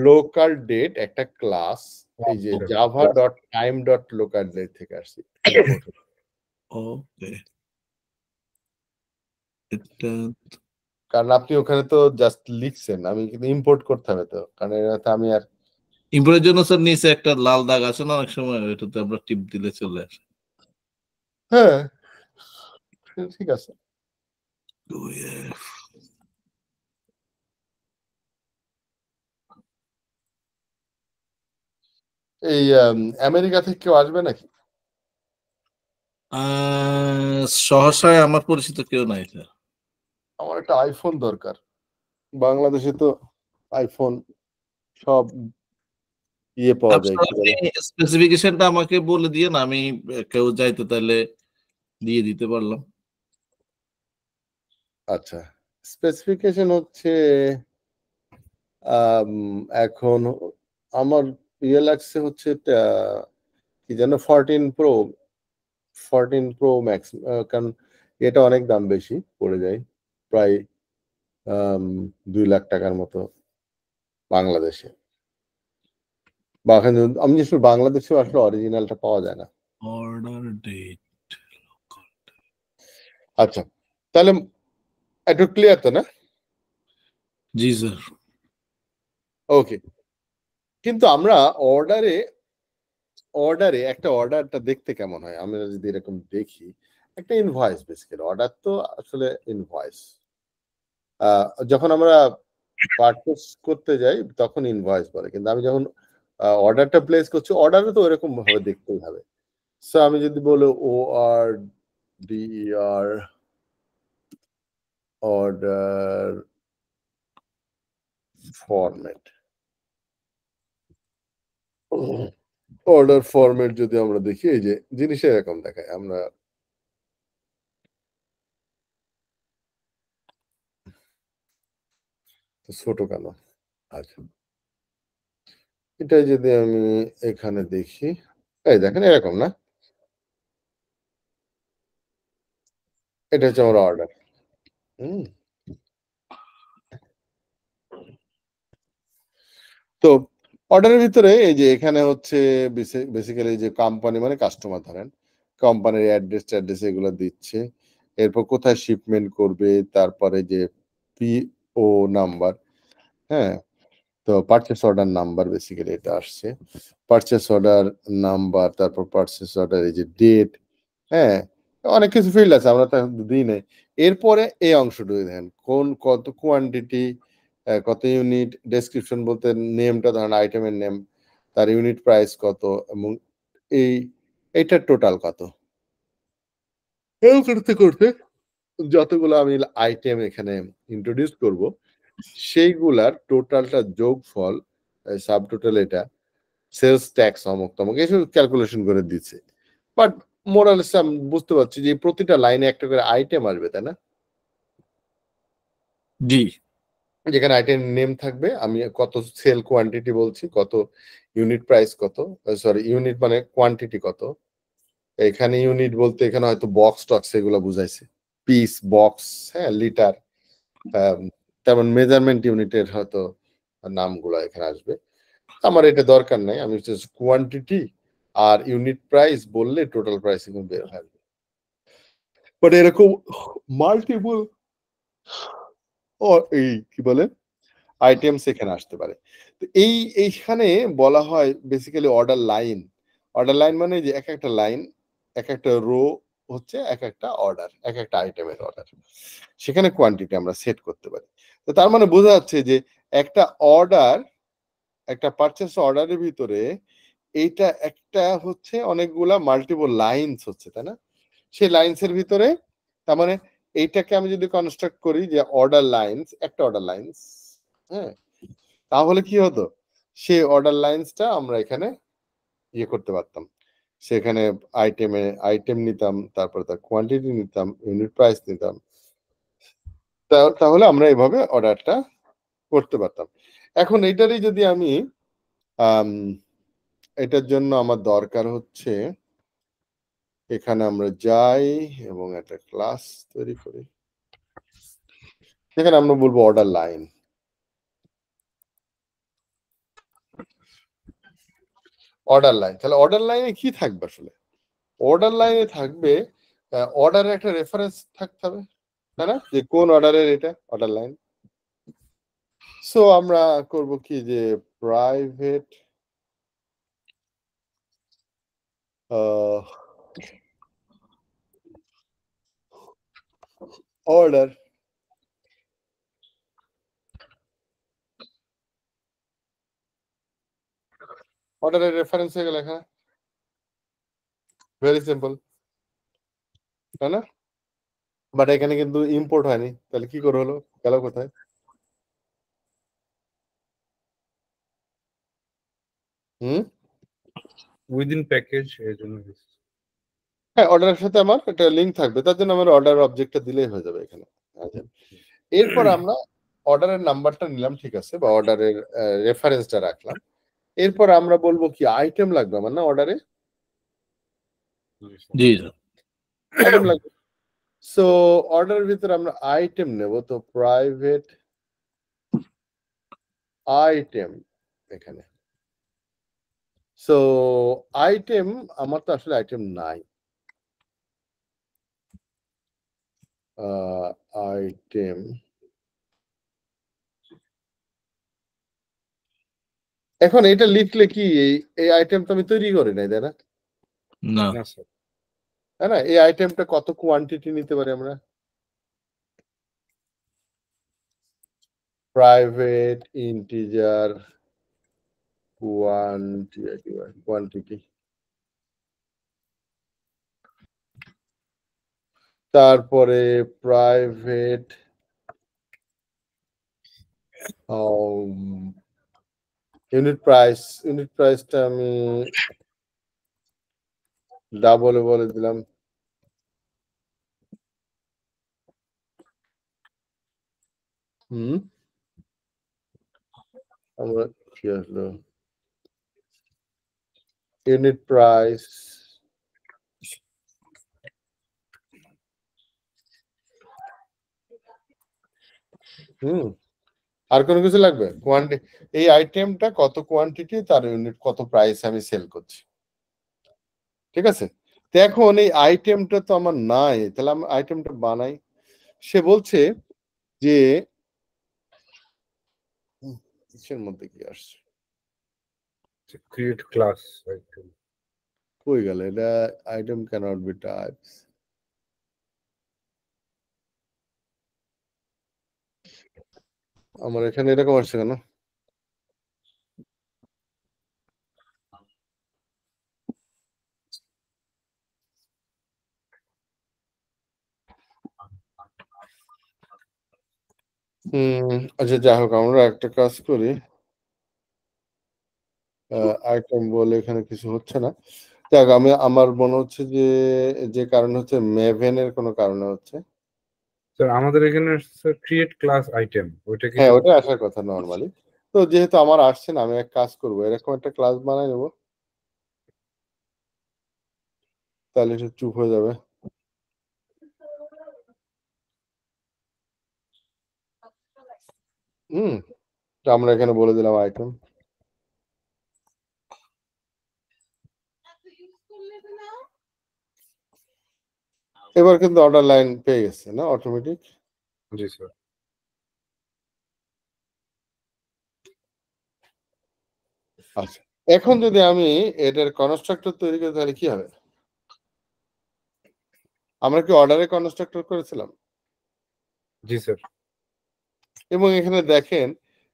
লোকাল ডেট একটা ক্লাস, এই যে আচ্ছা। Java dot time dot local date থেকে আসছে import হয়েছে। ওকে, এটা কারণ আপনি ওখানে তো জাস্ট লিখছেন, আমি কিন্তু ইম্পোর্ট করতে হবে তো, কারণ এটা আমি আর ইম্পোর্টের জন্য স্যার নিচে একটা লাল দাগ আছে না অনেক সময়, এটাতে আমরা টিপ দিলে চলে আসে। হ্যাঁ ঠিক আছে। এই আমেরিকা থেকে কেউ আসবে নাকি? সহসায় আমার পরিচিত কেউ নাই স্যার। আমার একটা আইফোন দরকার, বাংলাদেশে তো আইফোন সব ইয়ে পাওয়া যায়, কি বলে, স্পেসিফিকেশনটা আমাকে বলে দিয়ে না, আমি কেউ যাইতে তাহলে দিয়ে দিতে পারলাম। আচ্ছা স্পেসিফিকেশন হচ্ছে এখন আমার ইয়ে লাগছে হচ্ছে কি যেন 14 প্রো ম্যাক্স, কারণ এটা অনেক দাম বেশি পড়ে যায়, প্রায় 2 লাখ টাকার মতো বাংলাদেশে, বা এখানে আমি আসলে বাংলাদেশে আসলে অরিজিনালটা পাওয়া যায় না। অর্ডার ডেট, আচ্ছা তাহলে একটু ক্লিয়ার তো না? জি স্যার। ওকে, কিন্তু আমরা অর্ডারে একটা অর্ডারটা দেখতে কেমন হয়, আমরা যদি এরকম দেখি, একটা ইনভয়েস, বেসিক্যালি অর্ডার তো আসলে ইনভয়েস, যখন আমরা পারচেস করতে যাই তখন ইনভয়েস বলে, কিন্তু আমি যখন অর্ডারটা প্লেস করছি, অর্ডারও তো এরকম ভাবে দেখতেই হবে। সো আমি যদি বলি ORDER, order format, order format যদি আমরা দেখি, এই যে জিনিসটা এরকম দেখায়, আমরা ছোট কেন? আচ্ছা, এটা যদি আমি এখানে দেখি, এই দেখেন এরকম না, এটা হচ্ছে আমার অর্ডার। তো অর্ডারের ভিতরে এই যে এখানে হচ্ছে বেসিক্যালি যে কোম্পানি মানে কাস্টমার ধরেন, কোম্পানির অ্যাড্রেস এগুলো দিচ্ছে, এরপর কোথায় শিপমেন্ট করবে, তারপরে যে পিও নাম্বার, হ্যাঁ, তো পারচেস অর্ডার নাম্বার বেসিক্যালি এটা আসছে, পারচেস অর্ডার নাম্বার, তারপর পারচেস অর্ডার এই যে ডেট, হ্যাঁ, অনেক কিছু ফিল্ড আছে আমরা তো দিই নাই। এরপরে এই অংশটুকু দেখেন কত কোয়ান্টিটি, কত ইউনিট, ডেসক্রিপশন বলতে নেমটা ধরেন আইটেমের নেম, তার ইউনিট প্রাইস কত, এবং এইটার টোটাল কত। এই করতে করতে যতগুলো আমি আইটেম এখানে ইন্ট্রোডিউস করব সেইগুলার টোটালটা যোগফল, সাব টোটাল এটা, সেলস ট্যাক্স অমুক তমুক এইসব ক্যালকুলেশন করে দিচ্ছে। বাট মোরালেস আমি বুঝতে পারছি যে প্রতিটা লাইনে একটা করে আইটেম আসবে, তাই না? জি, যেখানে আইটেম নেম থাকবে, আমি কত সেল কোয়ান্টিটি বলছি, কত ইউনিট প্রাইস কত, সরি ইউনিট মানে কোয়ান্টিটি কত, এখানে ইউনিট বলতে এখানে হয়তো বক্স টক্স এগুলো বুঝাইছে, পিস বক্স, হ্যাঁ, লিটার, তেমন মেজারমেন্ট ইউনিটের হয়তো নামগুলো এখানে আসবে। আমার এটা দরকার নাই, আমি কোয়ান্টিটি আর ইউনিট প্রাইস বললে টোটাল প্রাইস কিন্তু বের হয়। বাট এরকম মাল্টিপল এই কি বলে আইটেমস এখানে আসতে পারে। তো এইখানে বলা হয় বেসিক্যালি অর্ডার লাইন মানে যে এক একটা লাইন, এক একটা রো হচ্ছে এক একটা অর্ডার, এক একটা আইটেমের অর্ডার, সেখানে কোয়ান্টিটি আমরা সেট করতে পারি। তো তার মানে বোঝা যাচ্ছে যে একটা অর্ডার, একটা পারচেস অর্ডারের ভিতরে এইটা একটা হচ্ছে অনেকগুলা মাল্টিপল লাইনস হচ্ছে, তাই না? সেই লাইনস এর ভিতরে তার মানে এইটাকে আমি যদি কনস্ট্রাক্ট করি যে অর্ডার লাইনস, একটা অর্ডার লাইনস, হ্যাঁ, তাহলে কি হতো, সেই অর্ডার লাইনসটা আমরা এখানে ইয়ে করতে পারতাম, সেখানে আইটেম নিতাম, তারপরে তার কোয়ান্টিটি নিতাম, ইউনিট প্রাইস নিতাম, তাহলে আমরা এভাবে অর্ডারটা করতে পারতাম। এখন এটারই যদি আমি এটার জন্য আমার দরকার হচ্ছে এখানে আমরা যাই এবং একটা ক্লাস তৈরি করি, সেখানে আমরা বলবো অর্ডার লাইন। অর্ডার লাইন, তাহলে অর্ডার লাইনে কি থাকবে আসলে? অর্ডার লাইনে থাকবে অর্ডারের একটা রেফারেন্স থাকতে হবে, তাই না, যে কোন অর্ডারের এটা অর্ডার লাইন। সো আমরা করব কি যে প্রাইভেট অর্ডার, অর্ডারের রেফারেন্স হয়ে গেল এখানে, ভেরি সিম্পল, তাই না? বাট এখানে কিন্তু ইম্পোর্ট হয়নি, তাহলে কি করে হলো, গেল কোথায়? উইদিন প্যাকেজ এর জন্য। হ্যাঁ, অর্ডারের সাথে আমার একটা লিঙ্ক থাকবে, তার জন্য আমার অর্ডার অবজেক্টটা দিলেই হয়ে যাবে এখানে। আচ্ছা, এরপর আমরা অর্ডারের নাম্বারটা নিলাম, ঠিক আছে, বা অর্ডারের রেফারেন্সটা রাখলাম। এরপর আমরা বলবো কি আইটেম লাগবে আমার, না অর্ডারে জি আইটেম লাগবে। সো অর্ডারের ভিতরে আমরা আইটেম নেব, তো প্রাইভেট আইটেম এখানে। সো আইটেম, আমার তো আসলে আইটেম নাই, আইটেম, এখন এটা লিখলে কি এই আইটেম তো আমি তৈরি করি নাই, তাই না? না, না স্যার, তাই না? এই আইটেমটা কত কোয়ান্টিটি নিতে পারি আমরা? প্রাইভেট ইন্টিজার কোয়ান্টিটি, তারপরে প্রাইভেট ইউনিট প্রাইসটা আমি ডাবলে বলে দিলাম, আমরা কি আসলো ইউনিট প্রাইস, আর কোনো কিছু লাগবে? এই আইটেমটা কত কোয়ান্টিটি, তার ইউনিট কত প্রাইস আমি সেল করছি, ঠিক আছে? তো এখন এই আইটেমটা তো আমার নাই, তাহলে আমি আইটেমটা বানাই। সে বলছে যে কিসের মধ্যে কি আসছে, ক্রিয়েট ক্লাস আইটেম। কই গেল এটা? Item cannot be types. আমার এখানে এরকম আসছে কেন? আচ্ছা যাই হোক, আমরা একটা কাজ করি, আইটেম বলে এখানে কিছু হচ্ছে না। যাক, আমার মনে হচ্ছে যে কারণে হচ্ছে মেভেনের কোনো কারণে হচ্ছে। স্যার আমাদের এখানে ক্রিয়েট ক্লাস আইটেম, ওইটা কি? হ্যাঁ, ওটা আসার কথা নর্মালি। তো যেহেতু আমার আসছে না, আমি এক কাজ করবো, এরকম একটা ক্লাস বানাই নেবো, তাহলে সে চুপ হয়ে যাবে। তো আমরা এখানে বলে দিলাম আইটেম। এবার কিন্তু অর্ডার লাইন পেয়ে গেছে না অটোমেটিক? জি স্যার। আচ্ছা, এখন যদি আমি এটার কনস্ট্রাক্টর তৈরি করি তাহলে কি হবে? আমরা কি অর্ডারে কনস্ট্রাক্টর করেছিলাম? জি স্যার। এবং এখানে দেখেন,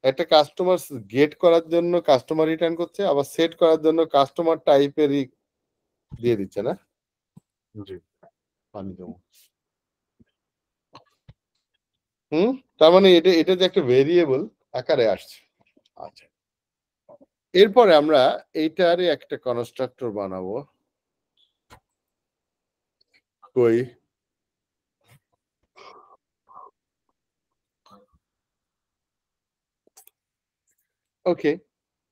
একটা কাস্টমার গেট করার জন্য কাস্টমার রিটার্ন করছে, আবার সেট করার জন্য কাস্টমার টাইপেরই দিয়ে দিচ্ছে না? জি। পানি দেবো। তার মানে এটা যে একটা ভেরিয়েবল আকারে আসছে। আচ্ছা, এরপরে আমরা এইটারই একটা কনস্ট্রাক্টর বানাবো। কই? ওকে,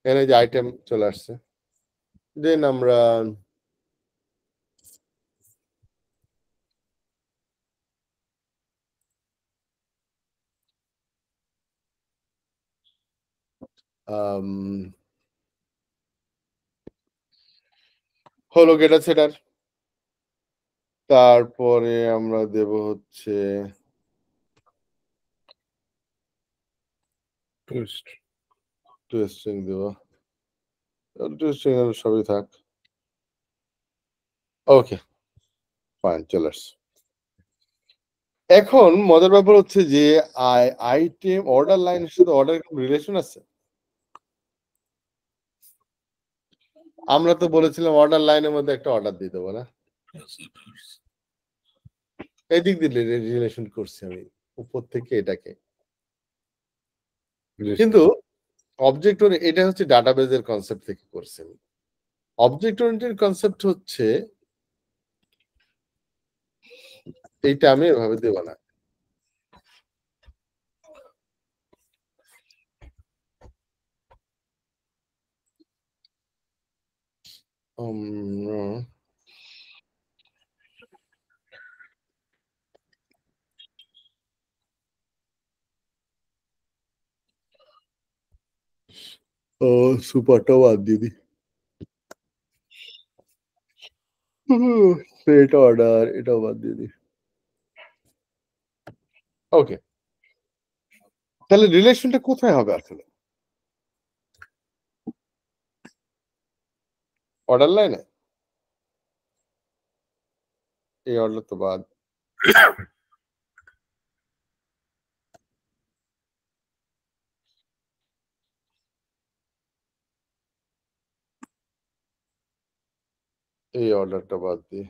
এখানে যে আইটেম চলে আসছে, দেন আমরা হলো গেটা সেটার, তারপরে আমরা দেব হচ্ছে টুইস্টিং দেব, টুইস্টিং সবই থাক। ওকে ফাইন, চলে আসছে। এখন মজার ব্যাপার হচ্ছে যে আইটেম অর্ডার লাইনের সাথে অর্ডার রিলেশন আছে। আমরা তো বলেছিলাম অর্ডার লাইনের মধ্যে একটা অর্ডার দিয়ে দেবো না? এই দিক দিয়ে রিলেশন করছি আমি উপর থেকে এটাকে, কিন্তু অবজেক্ট এটা হচ্ছে ডাটাবেজের কনসেপ্ট থেকে করছি আমি। অবজেক্ট ওরিয়েন্টেড কনসেপ্ট হচ্ছে এইটা, আমি এভাবে দেব না। ও সুপারটাও বাদ দিয়ে দিই, সেট অর্ডার এটাও বাদ দিয়ে দিই। ওকে, তাহলে রিলেশনটা কোথায় হবে আসলে? অর্ডার লাইনে? এই অর্ডার তো বাদ। এই অর্ডারটা বাদ দিয়ে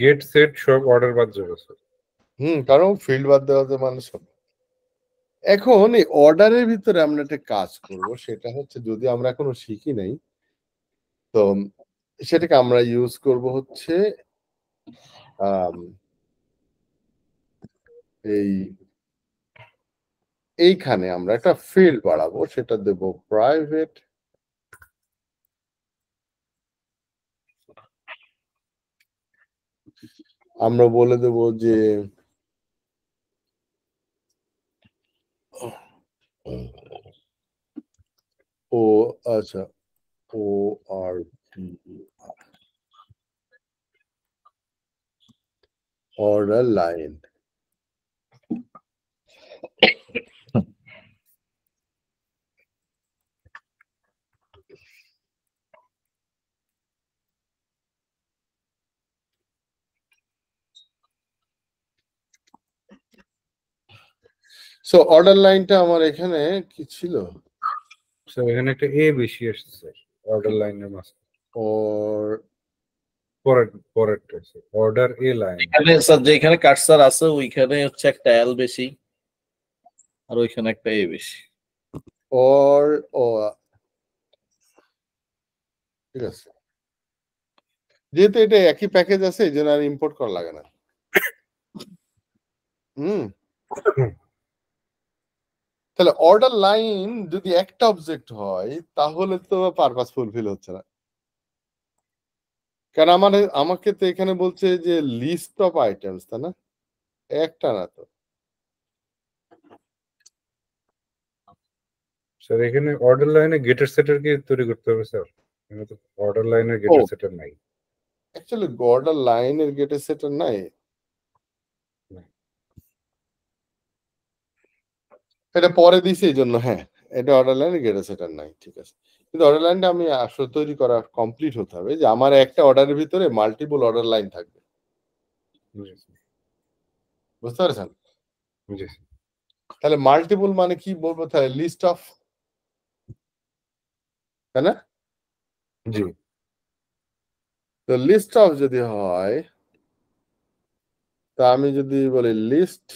গেট সেট সব অর্ডার বাদ যাবে স্যার। কারণ ফিল্ড বাদ দেওয়া যে মানুষ হবে। এখন এই অর্ডারের ভিতরে আমরা একটা কাজ করব, সেটা হচ্ছে যদি আমরা এখনো শিখি নাই, তো সেটাকে আমরা ইউজ করব হচ্ছে এইখানে আমরা একটা ফিল্ড বাড়াবো, সেটা দেব প্রাইভেট আমরা বলে দেব যে ও আচ্ছা ও আর টি অর্ডার লাইন সো অর্ডার লাইনটা আমার এখানে কি ছিল স্যার এখানে একটা এ বেশি আসছে স্যার অর্ডার লাইনের মাঝে or পরেরটা স্যার অর্ডার এ লাইন এখানে স্যার যেখানে কাটসার আছে ওইখানে হচ্ছে একটা এল বেশি আর ওইখানে একটা এ বেশি or ঠিক আছে যেহেতু এটা একই প্যাকেজ আছে এই জন্য আর ইম্পোর্ট করা লাগে না তাহলে অর্ডার লাইন যদি একটা অবজেক্ট হয় তাহলে তো পারপাস ফুলফিল হচ্ছে না কারণ আমাকে তো এখানে বলছে যে লিস্ট অফ আইটেমস তাই না একটা না তো স্যার এখানে অর্ডার লাইনে গেটার সেটার কি তৈরি করতে হবে স্যার এখানে তো অর্ডার লাইনের গেটার সেটার নাই অ্যাকচুয়ালি অর্ডার লাইনের গেটে সেটার নাই এটা পরে দিছি এই জন্য হ্যাঁ এটা অর্ডার লাইনে গেটে সেটার নাই ঠিক আছে কিন্তু অর্ডার লাইনটা আমি আসলে তৈরি করা কমপ্লিট হতে হবে যে আমার একটা অর্ডারের ভিতরে মাল্টিপল অর্ডার লাইন থাকবে বুঝতে পারছেন তাহলে মাল্টিপল মানে কি বলবো তাহলে লিস্ট অফ তাই না জি তো লিস্ট অফ যদি হয় তা আমি যদি বলি লিস্ট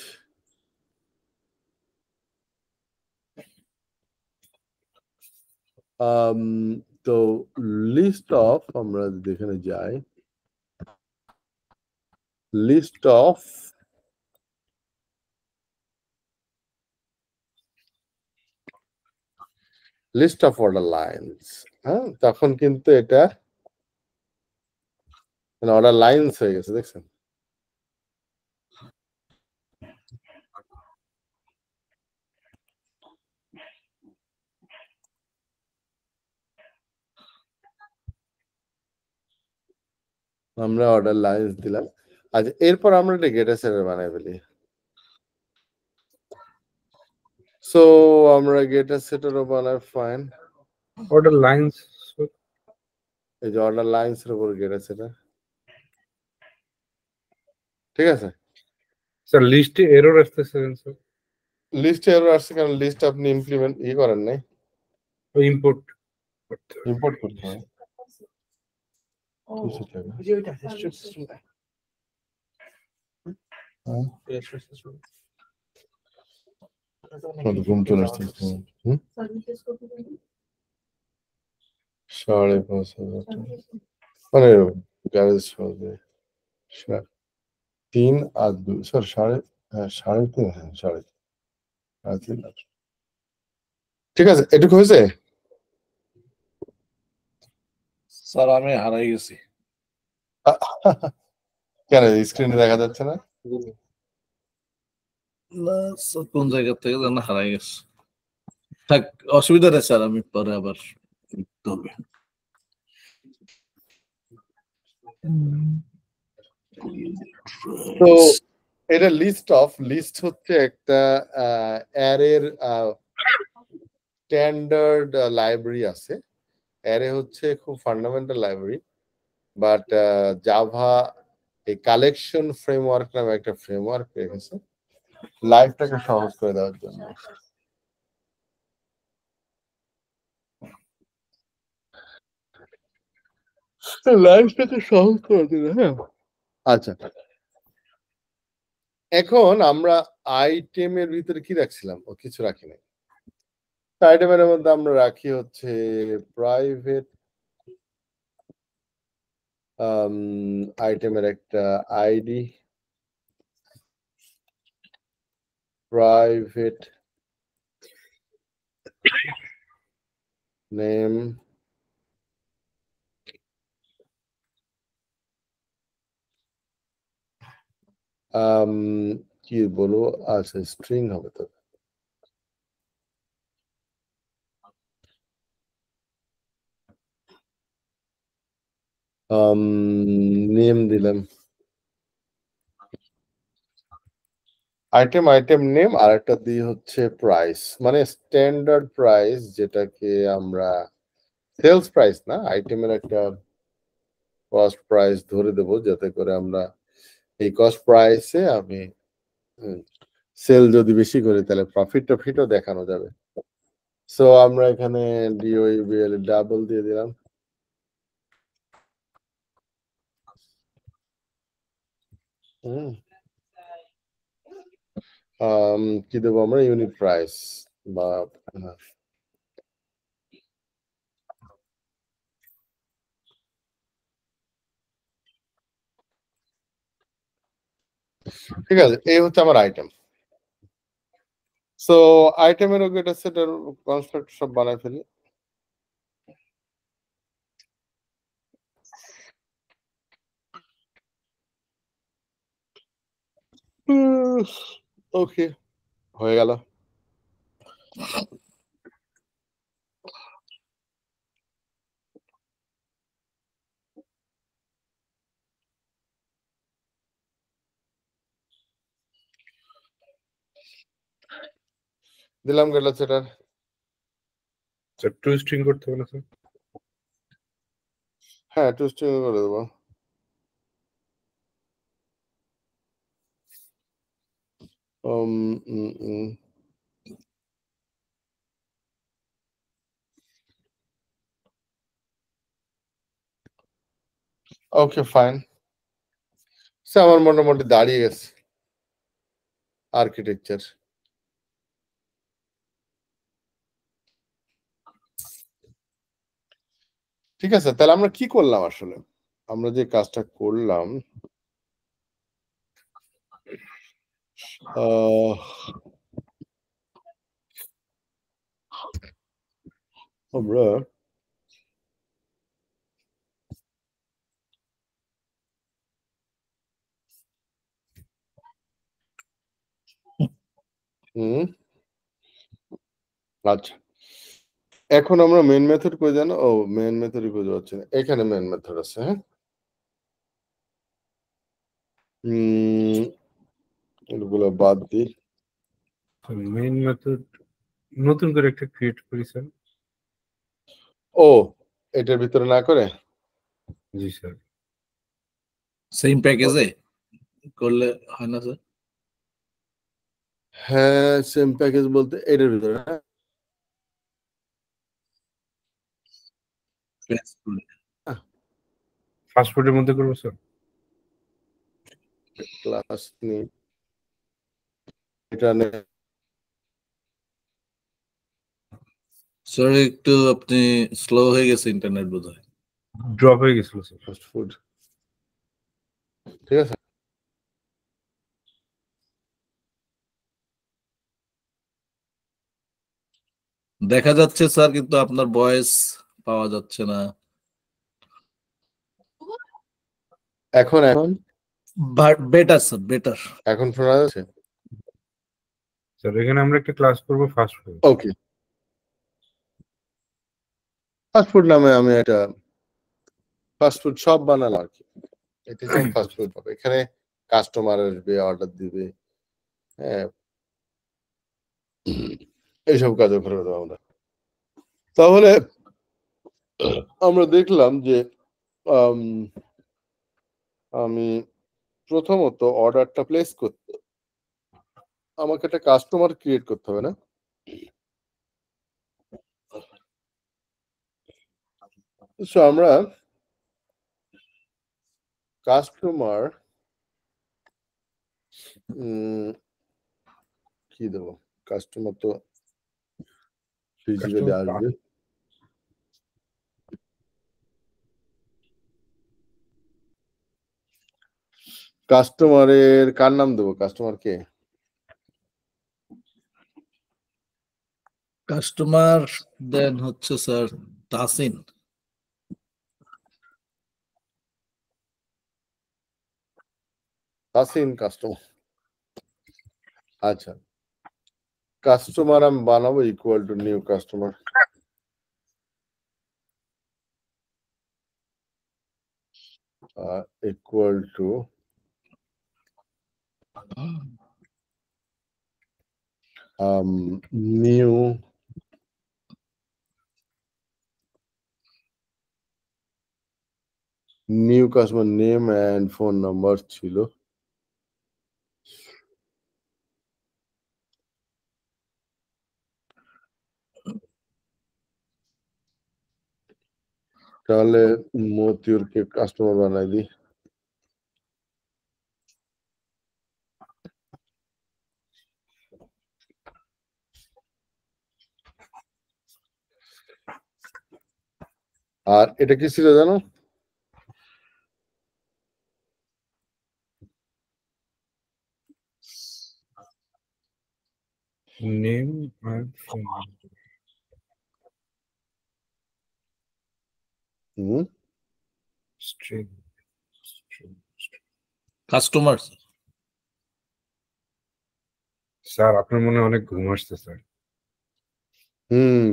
তো লিস্ট অফ আমরা যদি এখানে যাই list of list of order lines হ্যাঁ তখন কিন্তু এটা অর্ডার লাইন্স হয়ে গেছে দেখছেন আমরা অর্ডার লাইন্স দিলাম আচ্ছা এরপর আমরা এটা গেটার সেটার বানাই ফেলি সো আমরা গেটার সেটারও বানাই ফাইন অর্ডার লাইনস এই যে অর্ডার লাইন্স এর উপর গেটার সেটার ঠিক আছে স্যার লিস্টে এরর আসতেছে স্যার লিস্টে এরর আসছে কারণ লিস্ট আপনি ইমপ্লিমেন্ট করেন নাই ইম্পোর্ট ইম্পোর্ট করতে হয় ঘুম চলে আসছে 5,500 মানে গ্যারেজ 3 আর 2 স্যার 3.5 হ্যাঁ 3.5 লাখ ঠিক আছে এটুকু হয়েছে স্যার আমি হারাই গেছি কেন স্ক্রিনে দেখা যাচ্ছে না না স্যার কোন জায়গা থেকে যেন হারাই গেছে থাক অসুবিধা নেই স্যার আমি পরে আবার লিখতে হবে তো এটা লিস্ট হচ্ছে একটা অ্যারের স্ট্যান্ডার্ড লাইব্রেরি আছে অ্যারে হচ্ছে খুব ফান্ডামেন্টাল লাইব্রেরি বাট জাভা এই কালেকশন ফ্রেমওয়ার্ক নামে একটা ফ্রেমওয়ার্ক রেখেছে লাইফটাকে সহজ করে দেওয়ার জন্য লাইফটাকে সহজ করে দিল হ্যাঁ আচ্ছা এখন আমরা আইটেমের ভিতরে কি রাখছিলাম ও কিছু রাখি নাই আইটেমের মধ্যে আমরা রাখি হচ্ছে প্রাইভেট আইটেমের একটা আইডি প্রাইভেট নেম কি বলবো, আচ্ছা স্ট্রিং হবে তো। নেম দিলাম, আইটেম নেম, আর একটা দিয়ে হচ্ছে প্রাইস, মানে স্ট্যান্ডার্ড প্রাইস, যেটাকে আমরা সেলস প্রাইস না, আইটেমের একটা কস্ট প্রাইস ধরে দেবো, যাতে করে আমরা এই কস্ট প্রাইসে আমি সেল যদি বেশি করি তাহলে প্রফিটও দেখানো যাবে। সো আমরা এখানে ডিওইবিএল ডাবল দিয়ে দিলাম। কি দেবো আমরা, ইউনিট প্রাইস বা ঠিক আছে, এই হচ্ছে আমার আইটেম। সো আইটেমের এটা সেটার কনস্ট্রাক্ট সব বানায় ফেলি। ওকে, হয়ে গেল। দিলাম গেল সেটার। স্যার টু স্ট্রিং করতে হবে না স্যার? হ্যাঁ, টু স্ট্রিং করে দেবো। ওকে ফাইন, আমার মোটামুটি দাঁড়িয়ে গেছে আর্কিটেকচার। ঠিক আছে, তাহলে আমরা কি করলাম আসলে, আমরা যে কাজটা করলাম, আমরা আচ্ছা, এখন আমরা মেন মেথড কই জানো? ও মেন মেথডই খুঁজে পাচ্ছি না, এখানে মেন মেথড আছে। হ্যাঁ, এগুলো বাদ দিই। মেইন মেথড নতুন করে একটা ক্রিয়েট করি স্যার। ও, এটার ভিতরে না করে? জি স্যার। সেম প্যাকেজে করলে হয় না স্যার? হ্যাঁ, সেম প্যাকেজ বলতে এটার ভিতরে না, ফাস্ট ফুডের মধ্যে করবো স্যার। ক্লাস নেই এটা নেই। স্যার একটু আপনি স্লো হয়ে গেছে ইন্টারনেট বোধহয়। ড্রপ হয়ে গেছিল স্যার। ফাস্ট ফুড, ঠিক আছে। দেখা যাচ্ছে স্যার, কিন্তু আপনার ভয়েস পাওয়া যাচ্ছে না। এখন এখন বেটার স্যার, বেটার। এখন শোনা যাচ্ছে? স্যার এখানে আমরা একটা ক্লাস করবো fast food. Okay, fast food নামে আমি একটা ফাস্ট ফুড সব বানালাম আর কি। এটা সব ফাস্ট ফুড হবে, এখানে কাস্টমার আসবে, অর্ডার দিবে, হ্যাঁ, এইসব কাজও করে দেবো আমরা। তাহলে আমরা দেখলাম যে আমি প্রথমত অর্ডারটা প্লেস করতে আমাকে একটা কাস্টমার ক্রিয়েট করতে হবে না? সো আমরা কাস্টমার কি দেবো, কাস্টমার তো ফিজিক্যালি আসবে। কাস্টমারের কার নাম দেবো, কাস্টমার কে? কাস্টমার দেন হচ্ছে স্যার তাসিন। তাসিন কাস্টমার। আচ্ছা, কাস্টমার আমি বানাবো equal to new customer. Equal to new customer name and phone number ছিল। তাহলে মতিউরকে কাস্টমার বানাই দিই। আর এটা কি ছিল জানো? Name and phone number. String. Customer sir আপনার মনে হয় অনেক ঘুম আসছে স্যার।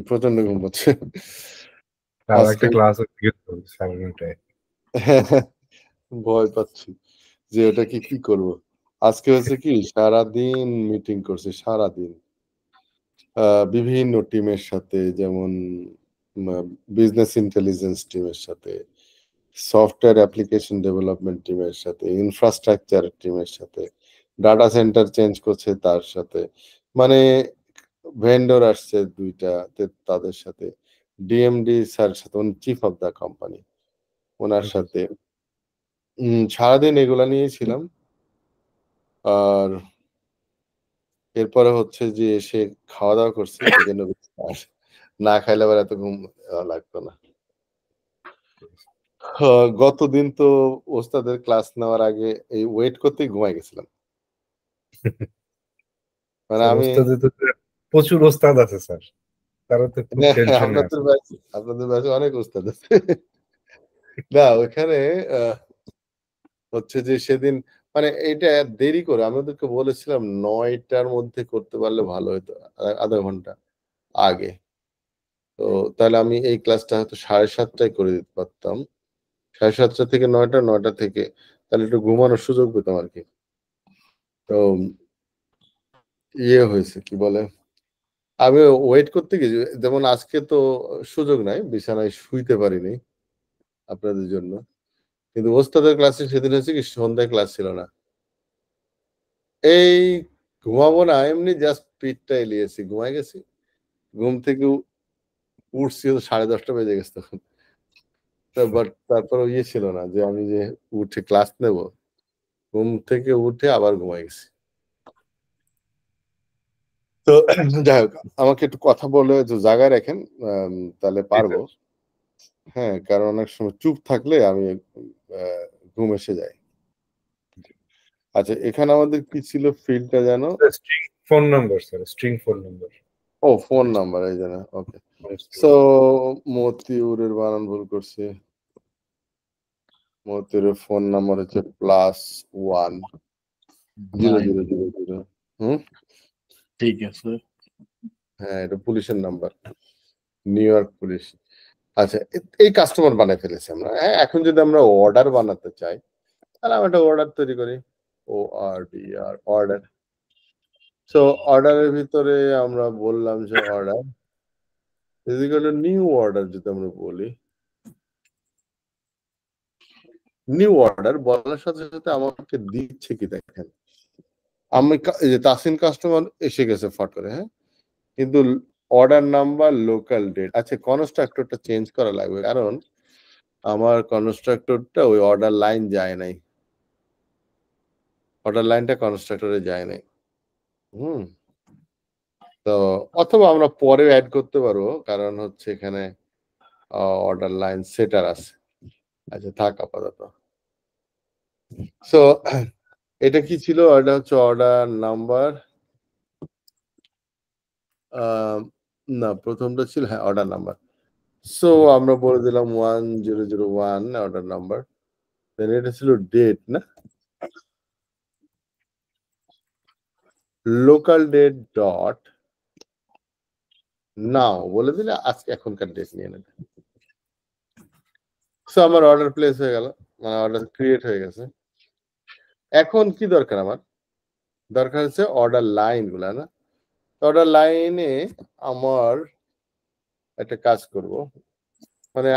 প্রচন্ড ঘুম পাচ্ছে। আর একটা আজকে ক্লাস স্যার ওটায় ভয় পাচ্ছি যে ওটাকে কি করব। আজকে হচ্ছে কি সারাদিন মিটিং করছে, সারাদিন বিভিন্ন টিমের সাথে, যেমন বিজনেস ইন্টেলিজেন্স টিমের সাথে, সফটওয়্যার অ্যাপ্লিকেশন ডেভেলপমেন্ট টিমের সাথে, ইনফ্রাস্ট্রাকচার টিমের সাথে, ডাটা সেন্টার চেঞ্জ করছে তার সাথে, মানে ভেন্ডর আসছে দুইটা, তাদের সাথে, ডিএমডি স্যার সাথে, চিফ অফ দ্য কোম্পানি ওনার সাথে, সারাদিন এগুলা নিয়েই ছিলাম। আর এরপরে হচ্ছে যে এসে খাওয়া দাওয়া করছি, এই জন্য না খাইলে আবার এত ঘুম লাগতো না। গতদিন তো ওস্তাদের ক্লাস নেওয়ার আগে এই ওয়েট করতেই ঘুমাই গেছিলাম। মানে আমি প্রচুর ওস্তাদ আছে স্যার, তারা তো খুব টেনশনে আছে। আপনাদের ব্যাচে অনেক ওস্তাদ আছে। না ওখানে হচ্ছে যে সেদিন মানে এটা দেরি করে আমাদেরকে বলেছিলাম 9টার মধ্যে করতে পারলে ভালো হতো, আধা ঘন্টা আগে। তো তাহলে আমি এই ক্লাসটা হয়তো 7:30টায় করে দিতে পারতাম, 7:30 থেকে 9টা, 9টা থেকে, তাহলে একটু ঘুমানোর সুযোগ পেতাম আর কি। তো ইয়ে হয়েছে কি বলে, আমি ওয়েট করতে গেছি, যেমন আজকে তো সুযোগ নাই, বিছানায় শুইতে পারিনি আপনাদের জন্য, কিন্তু ওস্তাদের ক্লাসে সেদিন হচ্ছে কি সন্ধ্যায় ক্লাস ছিল না, এই ঘুমাবো না এমনি জাস্ট পিঠটা এলিয়েছি, ঘুমাই গেছি। ঘুম থেকে উঠছি 10:30 বেজে গেছে তখন। বাট তারপর ইয়ে ছিল না যে আমি যে উঠে ক্লাস নেব, ঘুম থেকে উঠে আবার ঘুমাই গেছি। তো যাই হোক, আমাকে একটু কথা বলে জায়গায় রাখেন, তাহলে পারবো। হ্যাঁ, কারণ অনেক সময় চুপ থাকলে আমি ঘুম এসে যায়। আচ্ছা, এখানে আমাদের কি ছিল ফিল্ডটা জানো? String phone number sir, string phone number. ও ফোন নাম্বার, এই জানা। ওকে, সো মতিউরের বানান ভুল করছি। মতিউরের ফোন নাম্বার হচ্ছে +1 000 ঠিক আছে। হ্যাঁ, এটা পুলিশের নাম্বার, নিউ ইয়র্ক পুলিশ। আচ্ছা, এই কাস্টমার বানাই ফেলেছি আমরা। হ্যাঁ, এখন যদি আমরা অর্ডার বানাতে চাই তাহলে আমরা একটা অর্ডার তৈরি করি, ORDR, অর্ডার। সো অর্ডারের ভিতরে আমরা বললাম যে অর্ডার নিউ অর্ডার, যদি আমরা বলি নিউ অর্ডার বলার সাথে সাথে আমাকে দিচ্ছে কি দেখেন, আমি এই যে তাসিন কাস্টমার এসে গেছে ফট করে, হ্যাঁ, কিন্তু অর্ডার নাম্বার, লোকাল ডেট। আচ্ছা, কনস্ট্রাক্টরটা চেঞ্জ করা লাগবে, কারণ আমার কনস্ট্রাক্টরটা ওই অর্ডার লাইন যায় নাই, অর্ডার লাইনটা কনস্ট্রাক্টরে যায় নাই। তো অথবা আমরা পরেও অ্যাড করতে পারবো, কারণ হচ্ছে এখানে অর্ডার লাইন সেটার আছে। আচ্ছা থাক আপাতত। সো এটা কি ছিল? এটা হচ্ছে অর্ডার নাম্বার, না প্রথমটা ছিল হ্যাঁ অর্ডার নাম্বার। সো আমরা বলে দিলাম 1001 অর্ডার নাম্বার। দেন এটা ছিল ডেট, না লোকাল ডেট ডট নাও বলে দিলে আজকে এখনকার ডেট নিয়ে নেবে। সো আমার অর্ডার প্লেস হয়ে গেল, মানে অর্ডার ক্রিয়েট হয়ে গেছে। এখন কি দরকার আমার? দরকার হচ্ছে অর্ডার লাইন গুলা, না? অর্ডার লাইনে আমার একটা কাজ করব, মানে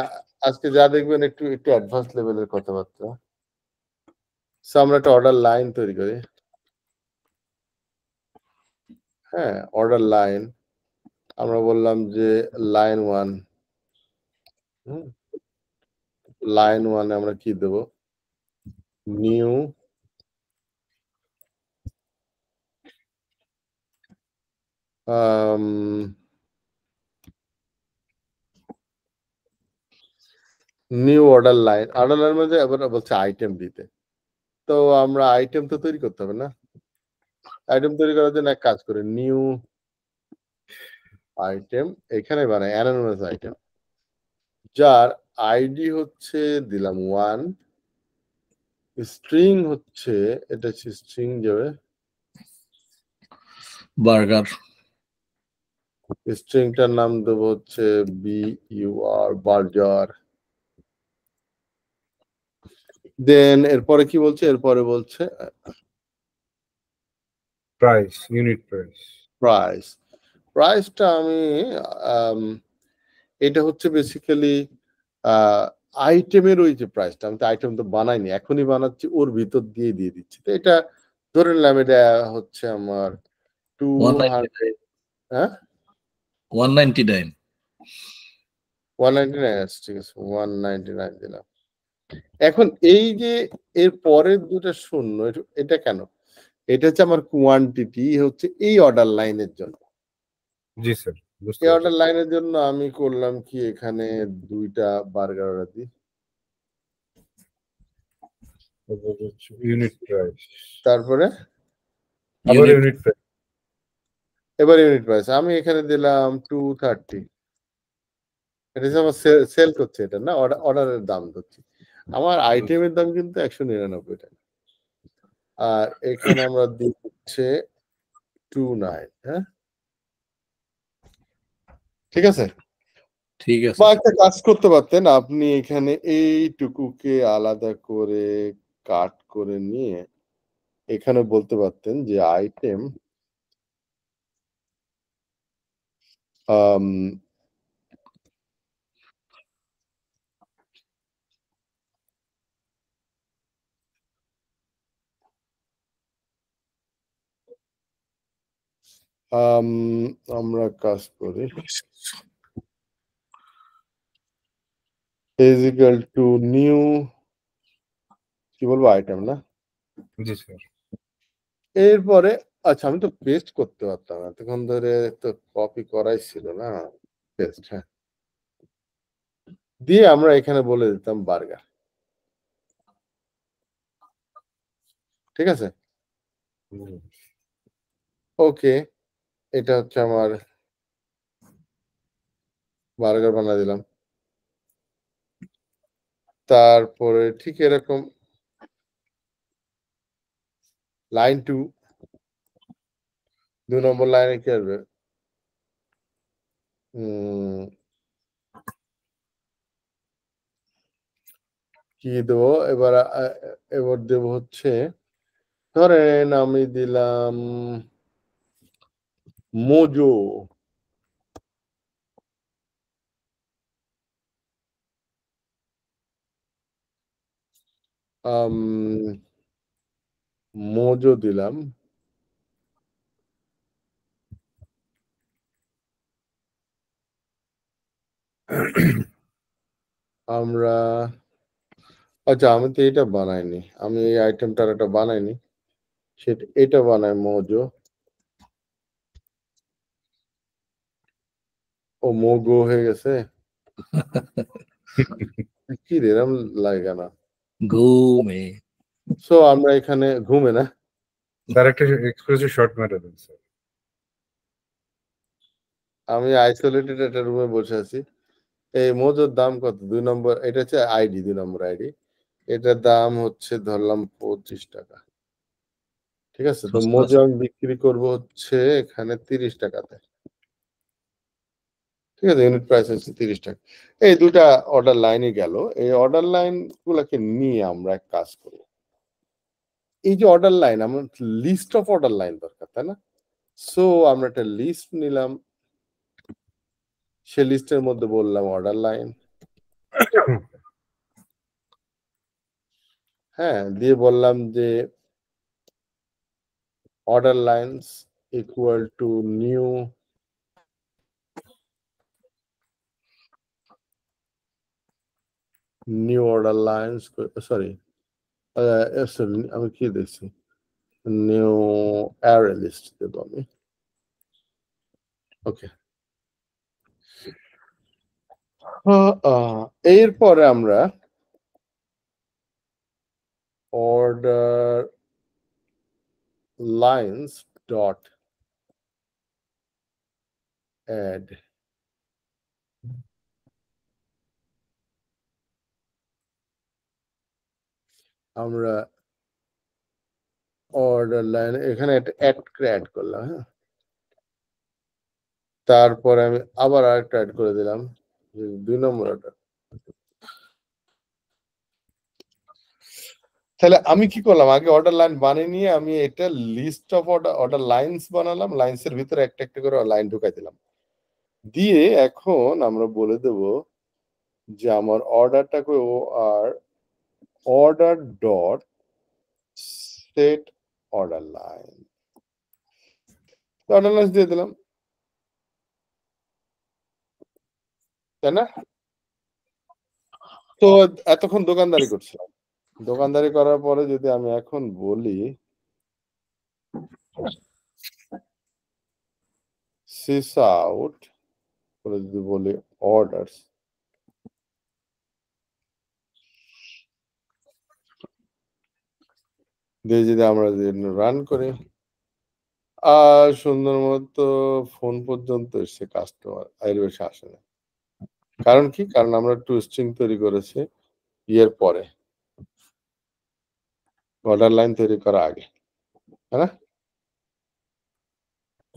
আজকে যা দেখবেন একটু একটু অ্যাডভান্স লেভেলের কথাবার্তা। সো আমরা একটা অর্ডার লাইন তৈরি করি। হ্যাঁ, অর্ডার লাইন আমরা বললাম যে লাইন 1, লাইন 1 আমরা কি দেব? New new order line. Order line মধ্যে আবার বলছে আইটেম দিতে, তো আমরা আইটেম তো তৈরি করতে হবে না? আইটেম তৈরি করার জন্য এক কাজ করি, নিউ আইটেম এখানে বানাই অ্যানোনিমাস আইটেম, যার আইডি হচ্ছে দিলাম 1, স্ট্রিং হচ্ছে এটা স্ট্রিং যাবে বার্গার। স্ট্রিংটার নাম দেবো হচ্ছে BUR বার্গার। দেন এরপরে কি বলছে? এরপরে বলছে প্রাইস, ইউনিট প্রাইস। প্রাইস। প্রাইসটা আমি এটা হচ্ছে বেসিক্যালি আইটেমের ওই যে প্রাইসটা, আমি তো আইটেম তো বানাইনি, এখনই বানাচ্ছি, ওর ভিতর দিয়ে দিচ্ছি। তো এটা ধরে নিলাম এটা হচ্ছে আমার 200, হ্যাঁ 199। 199, ঠিক আছে 199 দিলাম। এখন এই যে এর পরের দুটো শূন্য, এটা কেন? এটা হচ্ছে আমার কোয়ান্টিটি, হচ্ছে এই অর্ডার লাইনের জন্য। জি স্যার, বুঝতে এই পারছি। অর্ডার লাইনের জন্য আমি করলাম কি, এখানে 2টা বার্গার অর্ডার দিই, ইউনিট প্রাইস, তারপরে আবার ইউনিট প্রাইস। এবার ইউনিট প্রাইস আমি এখানে দিলাম 230। এটা হচ্ছে আমার সেল করছে, এটা না অর্ডারের দাম ধরছি। আমার আইটেমের দাম কিন্তু 199 টাকা। আর এখানে আমরা দিচ্ছে 29, হ্যাঁ ঠিক আছে। ঠিক আছে। বা একটা কাজ করতে পারতেন আপনি, এখানে এইটুকুকে আলাদা করে কাট করে নিয়ে এখানে বলতে পারতেন যে আইটেম আমরা কাজ করি ইজিক্যাল টু নিউ, কি বলবো, আইটেম, না? জি স্যার। এরপরে আচ্ছা আমি তো পেস্ট করতে পারতাম, এতক্ষণ ধরে তো কপি করাই ছিল না, পেস্ট, হ্যাঁ দিয়ে আমরা এখানে বলে দিতাম বার্গার, ঠিক আছে। ওকে, এটা হচ্ছে আমার বার্গার বানিয়ে দিলাম। তারপরে ঠিক এরকম লাইন 2, 2 নম্বর লাইনে কি আসবে? কি দেবো এবার? এবার দেব হচ্ছে, ধরেন আমি দিলাম মোজো, মোজো দিলাম। আমরা আচ্ছা আমি তো এটা বানাইনি, আমি এই আইটেমটার একটা বানাইনি, সেটা এটা বানাই মোজো। ও মোগো হয়ে গেছে, কি রে এরকম লাগে না? ঘুমে। সো আমরা এখানে ঘুমে, না স্যার একটা এক্সক্লুসিভ শর্ট মেরে দেন স্যার। আমি আইসোলেটেড একটা রুমে বসে আছি। এই মোজোর দাম কত? 2 নম্বর, এটা হচ্ছে আইডি, 2 নম্বর আইডি, এটার দাম হচ্ছে ধরলাম 25 টাকা, ঠিক আছে, তো মোজো আমি বিক্রি করব হচ্ছে এখানে 30 টাকাতে। ঠিক আছে, ইউনিট প্রাইস হচ্ছে 30 টাকা। এই দুটা অর্ডার লাইনই গেল। এই অর্ডার লাইন গুলাকে নিয়ে আমরা এক কাজ করি। এই যে অর্ডার লাইন, আমার লিস্ট অফ অর্ডার লাইন দরকার, তাই না? সো আমরা একটা লিস্ট নিলাম, সে লিস্টের মধ্যে বললাম অর্ডার লাইন, হ্যাঁ, দিয়ে বললাম যে order lines equal to new order lines, sorry, আমি কি দেখছি, নিউ অ্যারে লিস্ট দেব আমি। ওকে, এরপরে আমরা order lines dot add আমরা অর্ডার লাইন এখানে একটা অ্যাড করলাম, হ্যাঁ, তারপরে আমি আবার আরেকটা অ্যাড করে দিলাম, 2 নম্বর অর্ডার। তাহলে আমি কি করলাম, আগে অর্ডার লাইন বানিয়ে নিয়ে আমি এটা লিস্ট অফ অর্ডার লাইনস বানালাম, লাইনসের ভিতরে একটা একটা করে লাইন ঢুকাই দিলাম, দিয়ে এখন আমরা বলে দেব যে আমার অর্ডারটাকে ও আর order dot set order line, order line দিয়ে দিলাম, তাই না? তো এতক্ষণ দোকানদারি করছিলাম, দোকানদারি করার পরে যদি আমি এখন বলি সিস আউট করে যদি বলি অর্ডারস, দিয়ে যদি আমরা রান করি, আর সুন্দর মতো ফোন পর্যন্ত এসছে, কাস্টমার এর বেশি আসে না। কারণ কি? কারণ আমরা টু স্ট্রিং তৈরি করেছি ইয়ের পরে, অর্ডার লাইন তৈরি করা আগে, তাই না?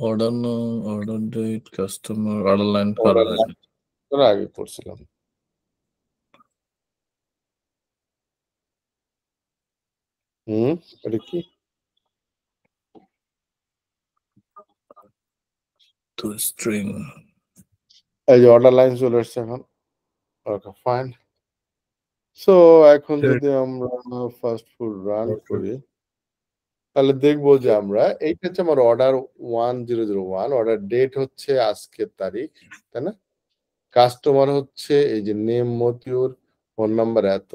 Order date customer order line order line করা আগে করছিলাম। এটা কি? টু স্ট্রিং, এই যে অর্ডার লাইন চলে এসছে এখন। ওকে, ফাইন। সো এখন যদি আমরা ফাস্ট ফুড রান করি, তাহলে দেখবো যে আমরা এইটা হচ্ছে আমার অর্ডার 1001, অর্ডার ডেট হচ্ছে আজকের তারিখ, তাই না? কাস্টমার হচ্ছে এই যে নেম মতিউর, ফোন নাম্বার এত,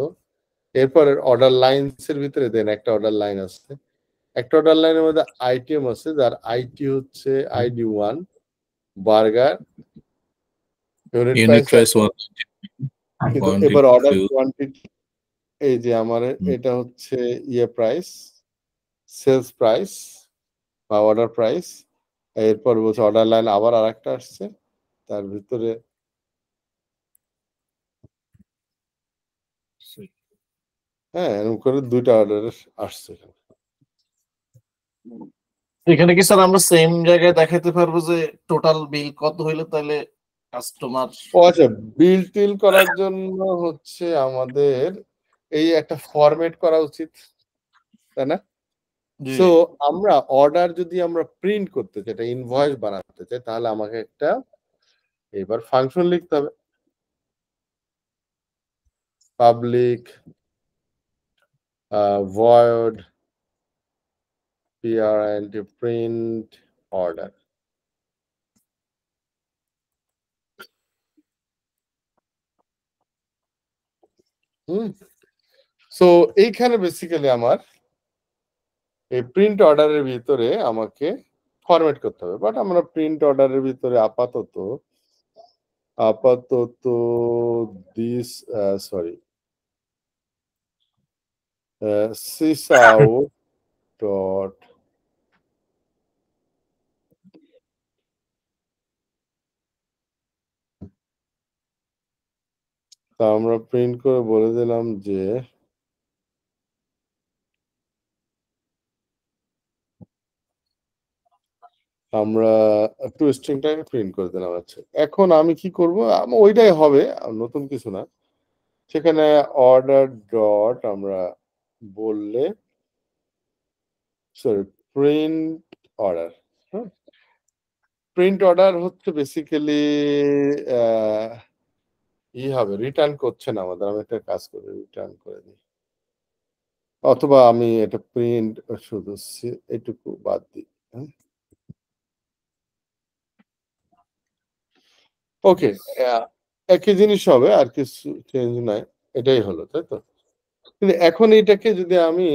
এরপরে অর্ডার লাইনস এর ভিতরে দেন একটা অর্ডার লাইন আছে, একটা অর্ডার লাইনের মধ্যে আইটেম আছে যার আইটি হচ্ছে ID 1 burger, unit unit price, price 1, কিন্তু এবার অর্ডার কোয়ান্টিটি এই যে আমার এটা হচ্ছে ইয়ে প্রাইস, সেলস প্রাইস বা অর্ডার প্রাইস, এরপর বলছে অর্ডার লাইন আবার আরেকটা আসছে, তার ভিতরে হ্যাঁ এরকম করে দুইটা অর্ডার আসছে। এখানে কি স্যার আমরা সেম জায়গায় দেখাতে পারবো যে টোটাল বিল কত হইলো, তাহলে কাস্টমার? ও আচ্ছা, বিল টিল করার জন্য হচ্ছে আমাদের এই একটা ফরম্যাট করা উচিত, তাই না? সো আমরা অর্ডার যদি আমরা প্রিন্ট করতে চাই, এটা ইনভয়েস বানাতে চাই, তাহলে আমাকে একটা এবার ফাংশন লিখতে হবে, public void print print order, so এইখানে বেসিক্যালি আমার এই প্রিন্ট অর্ডারের ভিতরে আমাকে ফরম্যাট করতে হবে, বাট আমরা প্রিন্ট অর্ডারের ভিতরে আপাতত this sorry sys out dot তা আমরা প্রিন্ট করে বলে দিলাম যে আমরা টু স্ট্রিংটাকে প্রিন্ট করে দিলাম। আচ্ছা, এখন আমি কি করব, ওইটাই হবে, নতুন কিছু না। সেখানে অর্ডার ডট আমরা বললে সরি প্রিন্ট অর্ডার, হ্যাঁ, প্রিন্ট অর্ডার হচ্ছে বেসিক্যালি হবে, রিটার্ন করছে না আমাদের। আমি একটা কাজ করে রিটার্ন করে দিই, অথবা আমি এটা প্রিন্ট শুধু এটুকু বাদ দিই। ওকে, একই জিনিস হবে, আর কিছু চেঞ্জ নাই, এটাই হলো, তাই তো? কিন্তু এখন এটাকে যদি আমি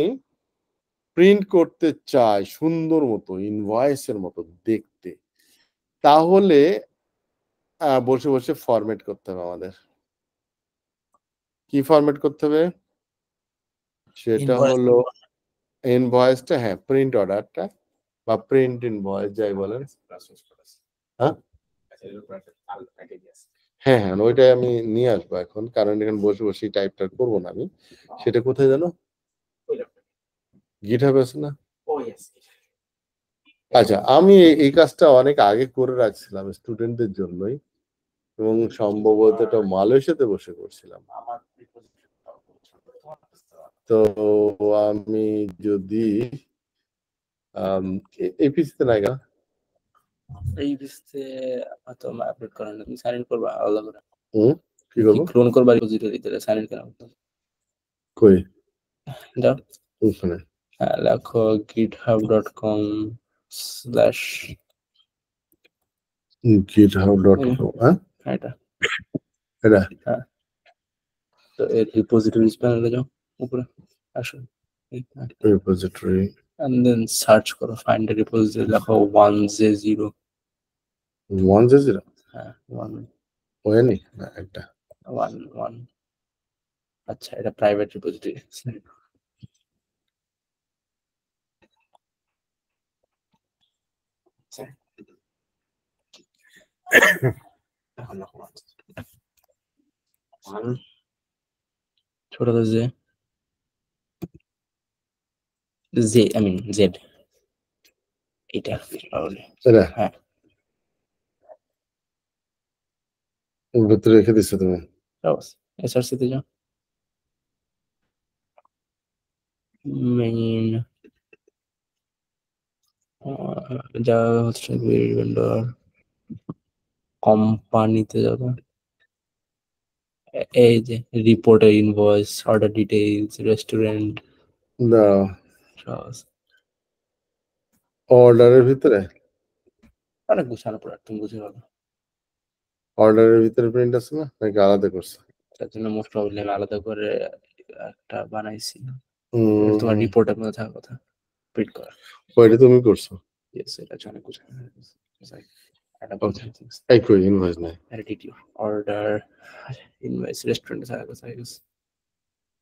প্রিন্ট করতে চাই সুন্দর মতো, ইনভয়েসের মতো দেখতে, তাহলে বসে বসে ফরম্যাট করতে হবে আমাদের। কি ফরম্যাট করতে হবে? সেটা হলো ইনভয়েসটা, হ্যাঁ, প্রিন্ট অর্ডারটা বা প্রিন্ট ইনভয়েস যাই বলেন। হ্যাঁ হ্যাঁ হ্যাঁ, ওইটাই আমি নিয়ে আসবো এখন, কারণ এখানে বসে বসে টাইপটা করবো না আমি। সেটা কোথায় জানো? গিটহাব আছে না? আচ্ছা, আমি এই কাজটা অনেক আগে করে রাখছিলাম স্টুডেন্টদের জন্যই, এবং সম্ভবত এটা মালয়েশিয়াতে বসে করছিলাম। তো আমি যদি এই পিসিতে নাই গা, এই পিসতে হয়তো আপলোড করেন না, তুমি সাইন ইন করবা আলাদা করে। কি করবো? ক্লোন করবা রিপোজিটরিতে, সাইন ইন করা হতো। কই যাও ওখানে, হ্যাঁ, লেখো github.com/ github.com, হ্যাঁ এটা এটা হ্যাঁ, তো এর রিপোজিটরিজ প্যানেলে যাও, উপরে আসো, রিপোজিটরি, and then সার্চ করো, ফাইন্ড দ্য রিপোজিটরি, লেখো 1J0। 1J0 হ্যাঁ 1 হয়নি না, একটা 1 আচ্ছা, এটা প্রাইভেট রিপোজিটরি। ছোট জে জেড, এটা এটা হ্যাঁ, ভিতরে রেখে দিচ্ছ তুমি। এসআরসি তে যাও, মেইন যা হচ্ছে ভেন্ডর, কোম্পানিতে যাবে, এই যে রিপোর্টের ইনভয়েস, অর্ডার ডিটেইলস, রেস্টুরেন্ট, দাঁড়াও, সব অর্ডারের ভিতরে, অনেক গুছানো প্রোডাক্ট, তুমি বুঝে পারো। অর্ডারের ভিতরে প্রিন্ট আছে না, নাকি আলাদা করছে? তার জন্য মোস্ট প্রবলি আমি আলাদা করে একটা বানাইছি, তোমার রিপোর্টের মধ্যে থাকার কথা, প্রিন্ট করা। ওইটা তুমি করছো? ইয়েস, এটা হচ্ছে অনেক গুছানো। এই কই ইনভয়েস নাই, অর্ডার ইনভয়েস, রেস্টুরেন্টে থাকার কথা।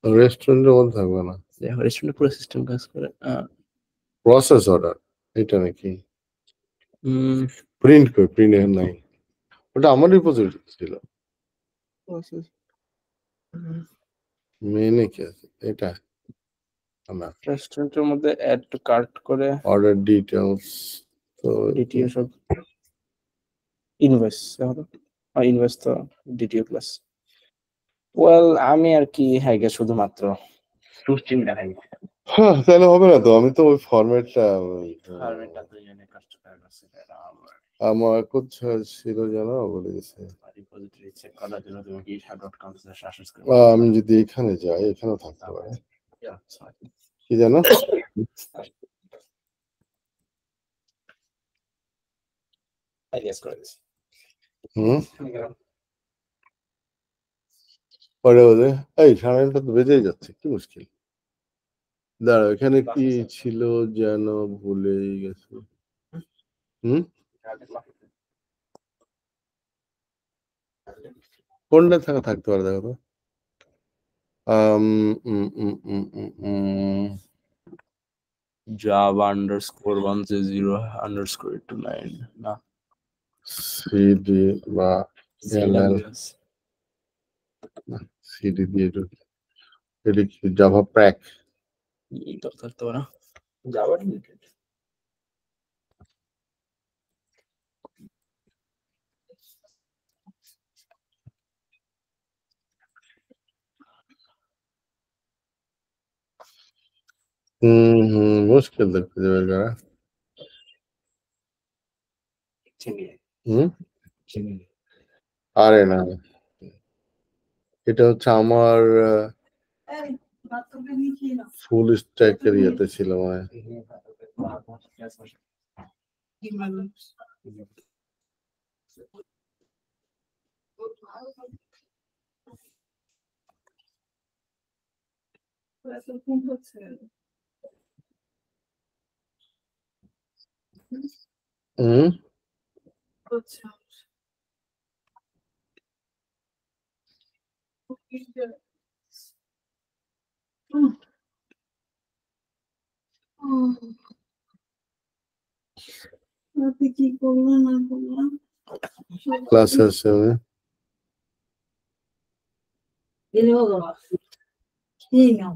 রেস্টুরেন্টের মধ্যে থাকবে না, রেস্টুরেন্টে পুরো সিস্টেম কাজ করে। প্রসেস অর্ডার, এটা নাকি প্রিন্ট কই? প্রিন্ট এখানে নাই, ওটা আমার রিপোজিটরি ছিল। মেনে কি আছে এটা? না, রেস্টুরেন্টের মধ্যে অ্যাড টু কার্ট করে অর্ডার ডিটেইলস, তো ডিটিও সব ইনভয়েস, ইনভয়েস তো ডিটিও প্লাস। ওয়েল, আমি আর কি হ্যাঁ শুধুমাত্র সুস্টিং দেখাই, হ্যাঁ, তাহলে হবে না তো। আমি তো ওই ফরম্যাটটা ফরম্যাটটা তো জানি কাস্টমার কাছে আমার কোথায় ছিল জানো, বলে গেছে। রিপোজিটরি চেক করার জন্য তুমি github.com/ access করবে। আমি যদি এখানে যাই, এখানেও থাকতে পারে, কি জানো, আইডিয়াস করে দিছি। পরে বলে এই সারাটা তো বেজেই যাচ্ছে, কি মুশকিল। দাঁড়াও, এখানে কি ছিল যেন, ভুলেই গেছি। কোনটা থাকতে পারে দেখো তো। Java_1J0_29 না, সিডি বা এলএল, সিডি দিয়ে এটা কি জাভা প্যাক? এটা থাকতে পারে, জাভা রিলেটেড। মুশকিল তো খুঁজে বের করা। হুম আরে না, এটা হচ্ছে আমার ফুল স্ট্যাকের ইয়েতে ছিল মানে হুম কি করলাম না করলাম ক্লাসে আছে আমি। খেয়ে নাও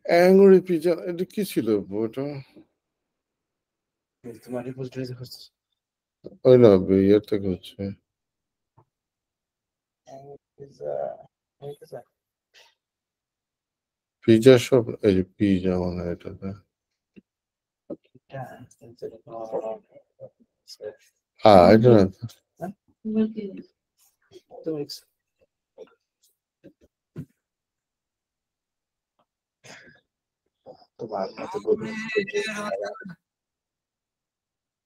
অ্যাংরি পিজা, এটা কি ছিল ওটা? ওই না ইয়ে থেকে হচ্ছে পিজা সব, এই যে পিজা মানে এটাতে হ্যাঁ এটা না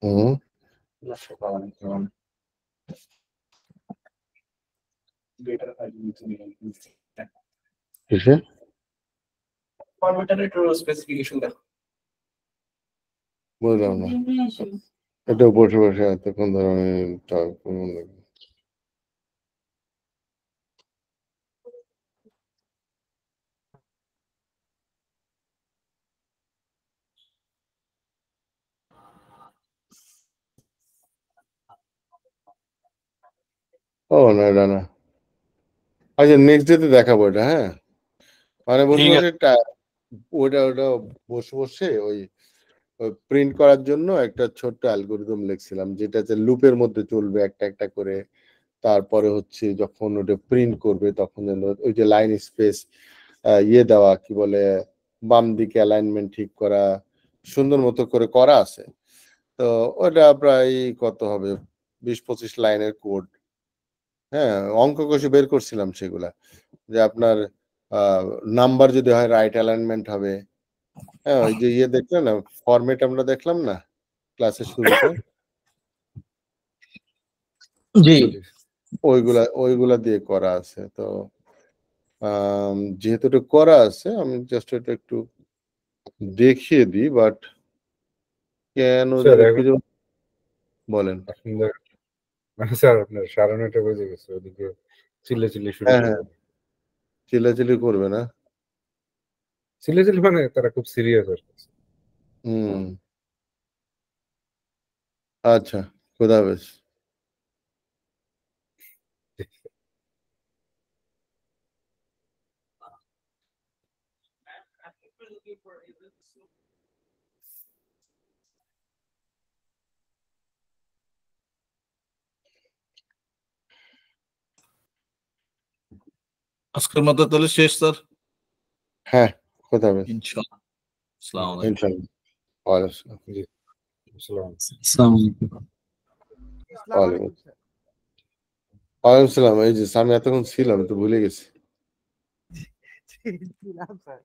হুম কিসে বুঝলাম না, এটা বসে বসে এতক্ষণ ধরে আমি ও না এটা না, আচ্ছা নেক্সট ডেতে দেখাবো এটা। হ্যাঁ মানে বসে ঠিক বসে ওটা ওটা বসে বসে ওই প্রিন্ট করার জন্য একটা ছোট্ট অ্যালগোরিদম লিখছিলাম, যেটা যে লুপের মধ্যে চলবে একটা একটা করে। তারপরে হচ্ছে যখন ওটা প্রিন্ট করবে তখন যেন ওই যে লাইন স্পেস ইয়ে দেওয়া কি বলে বাম দিকে অ্যালাইনমেন্ট ঠিক করা সুন্দর মতো করে করা আছে। তো ওটা প্রায় কত হবে 20-25 লাইনের কোড। হ্যাঁ অঙ্ক কষে বের করছিলাম সেগুলা, যে আপনার নাম্বার যদি হয় রাইট অ্যালাইনমেন্ট হবে। হ্যাঁ ওই যে ইয়ে দেখলেন না ফরম্যাট আমরা দেখলাম না ক্লাসের শুরুতে, জি ওইগুলা দিয়ে করা আছে। তো যেহেতু এটা করা আছে আমি জাস্ট এটা একটু দেখিয়ে দিই, বাট কেন স্যার জানি এখন খুঁজে বলেন। স্যার আপনার 9:30 বেজে গেছে, ওদিকে চিল্লাচিল্লি শুরু হ্যাঁ হ্যাঁ করবে। চিল্লাচিল্লি করবে না। চিল্লাচিল্লি মানে তারা খুব সিরিয়াস আর কি। হুম আচ্ছা, খোদা হাফেজ। আজকের মতো তাহলে শেষ স্যার। হ্যাঁ খোদা হাফেজ ইনশাআল্লাহ। আসসালামু আলাইকুম। ইনশাল্লাহ। ওয়ালাইকুম আসসালাম। জি আসসালাম। আসসালামু আলাইকুম। আসসালামু আলাইকুম স্যার। ওয়ালাইকুম আসসালাম। এই যে আমি এতক্ষণ ছিলাম তো ভুলে গেছি। ছিলাম স্যার।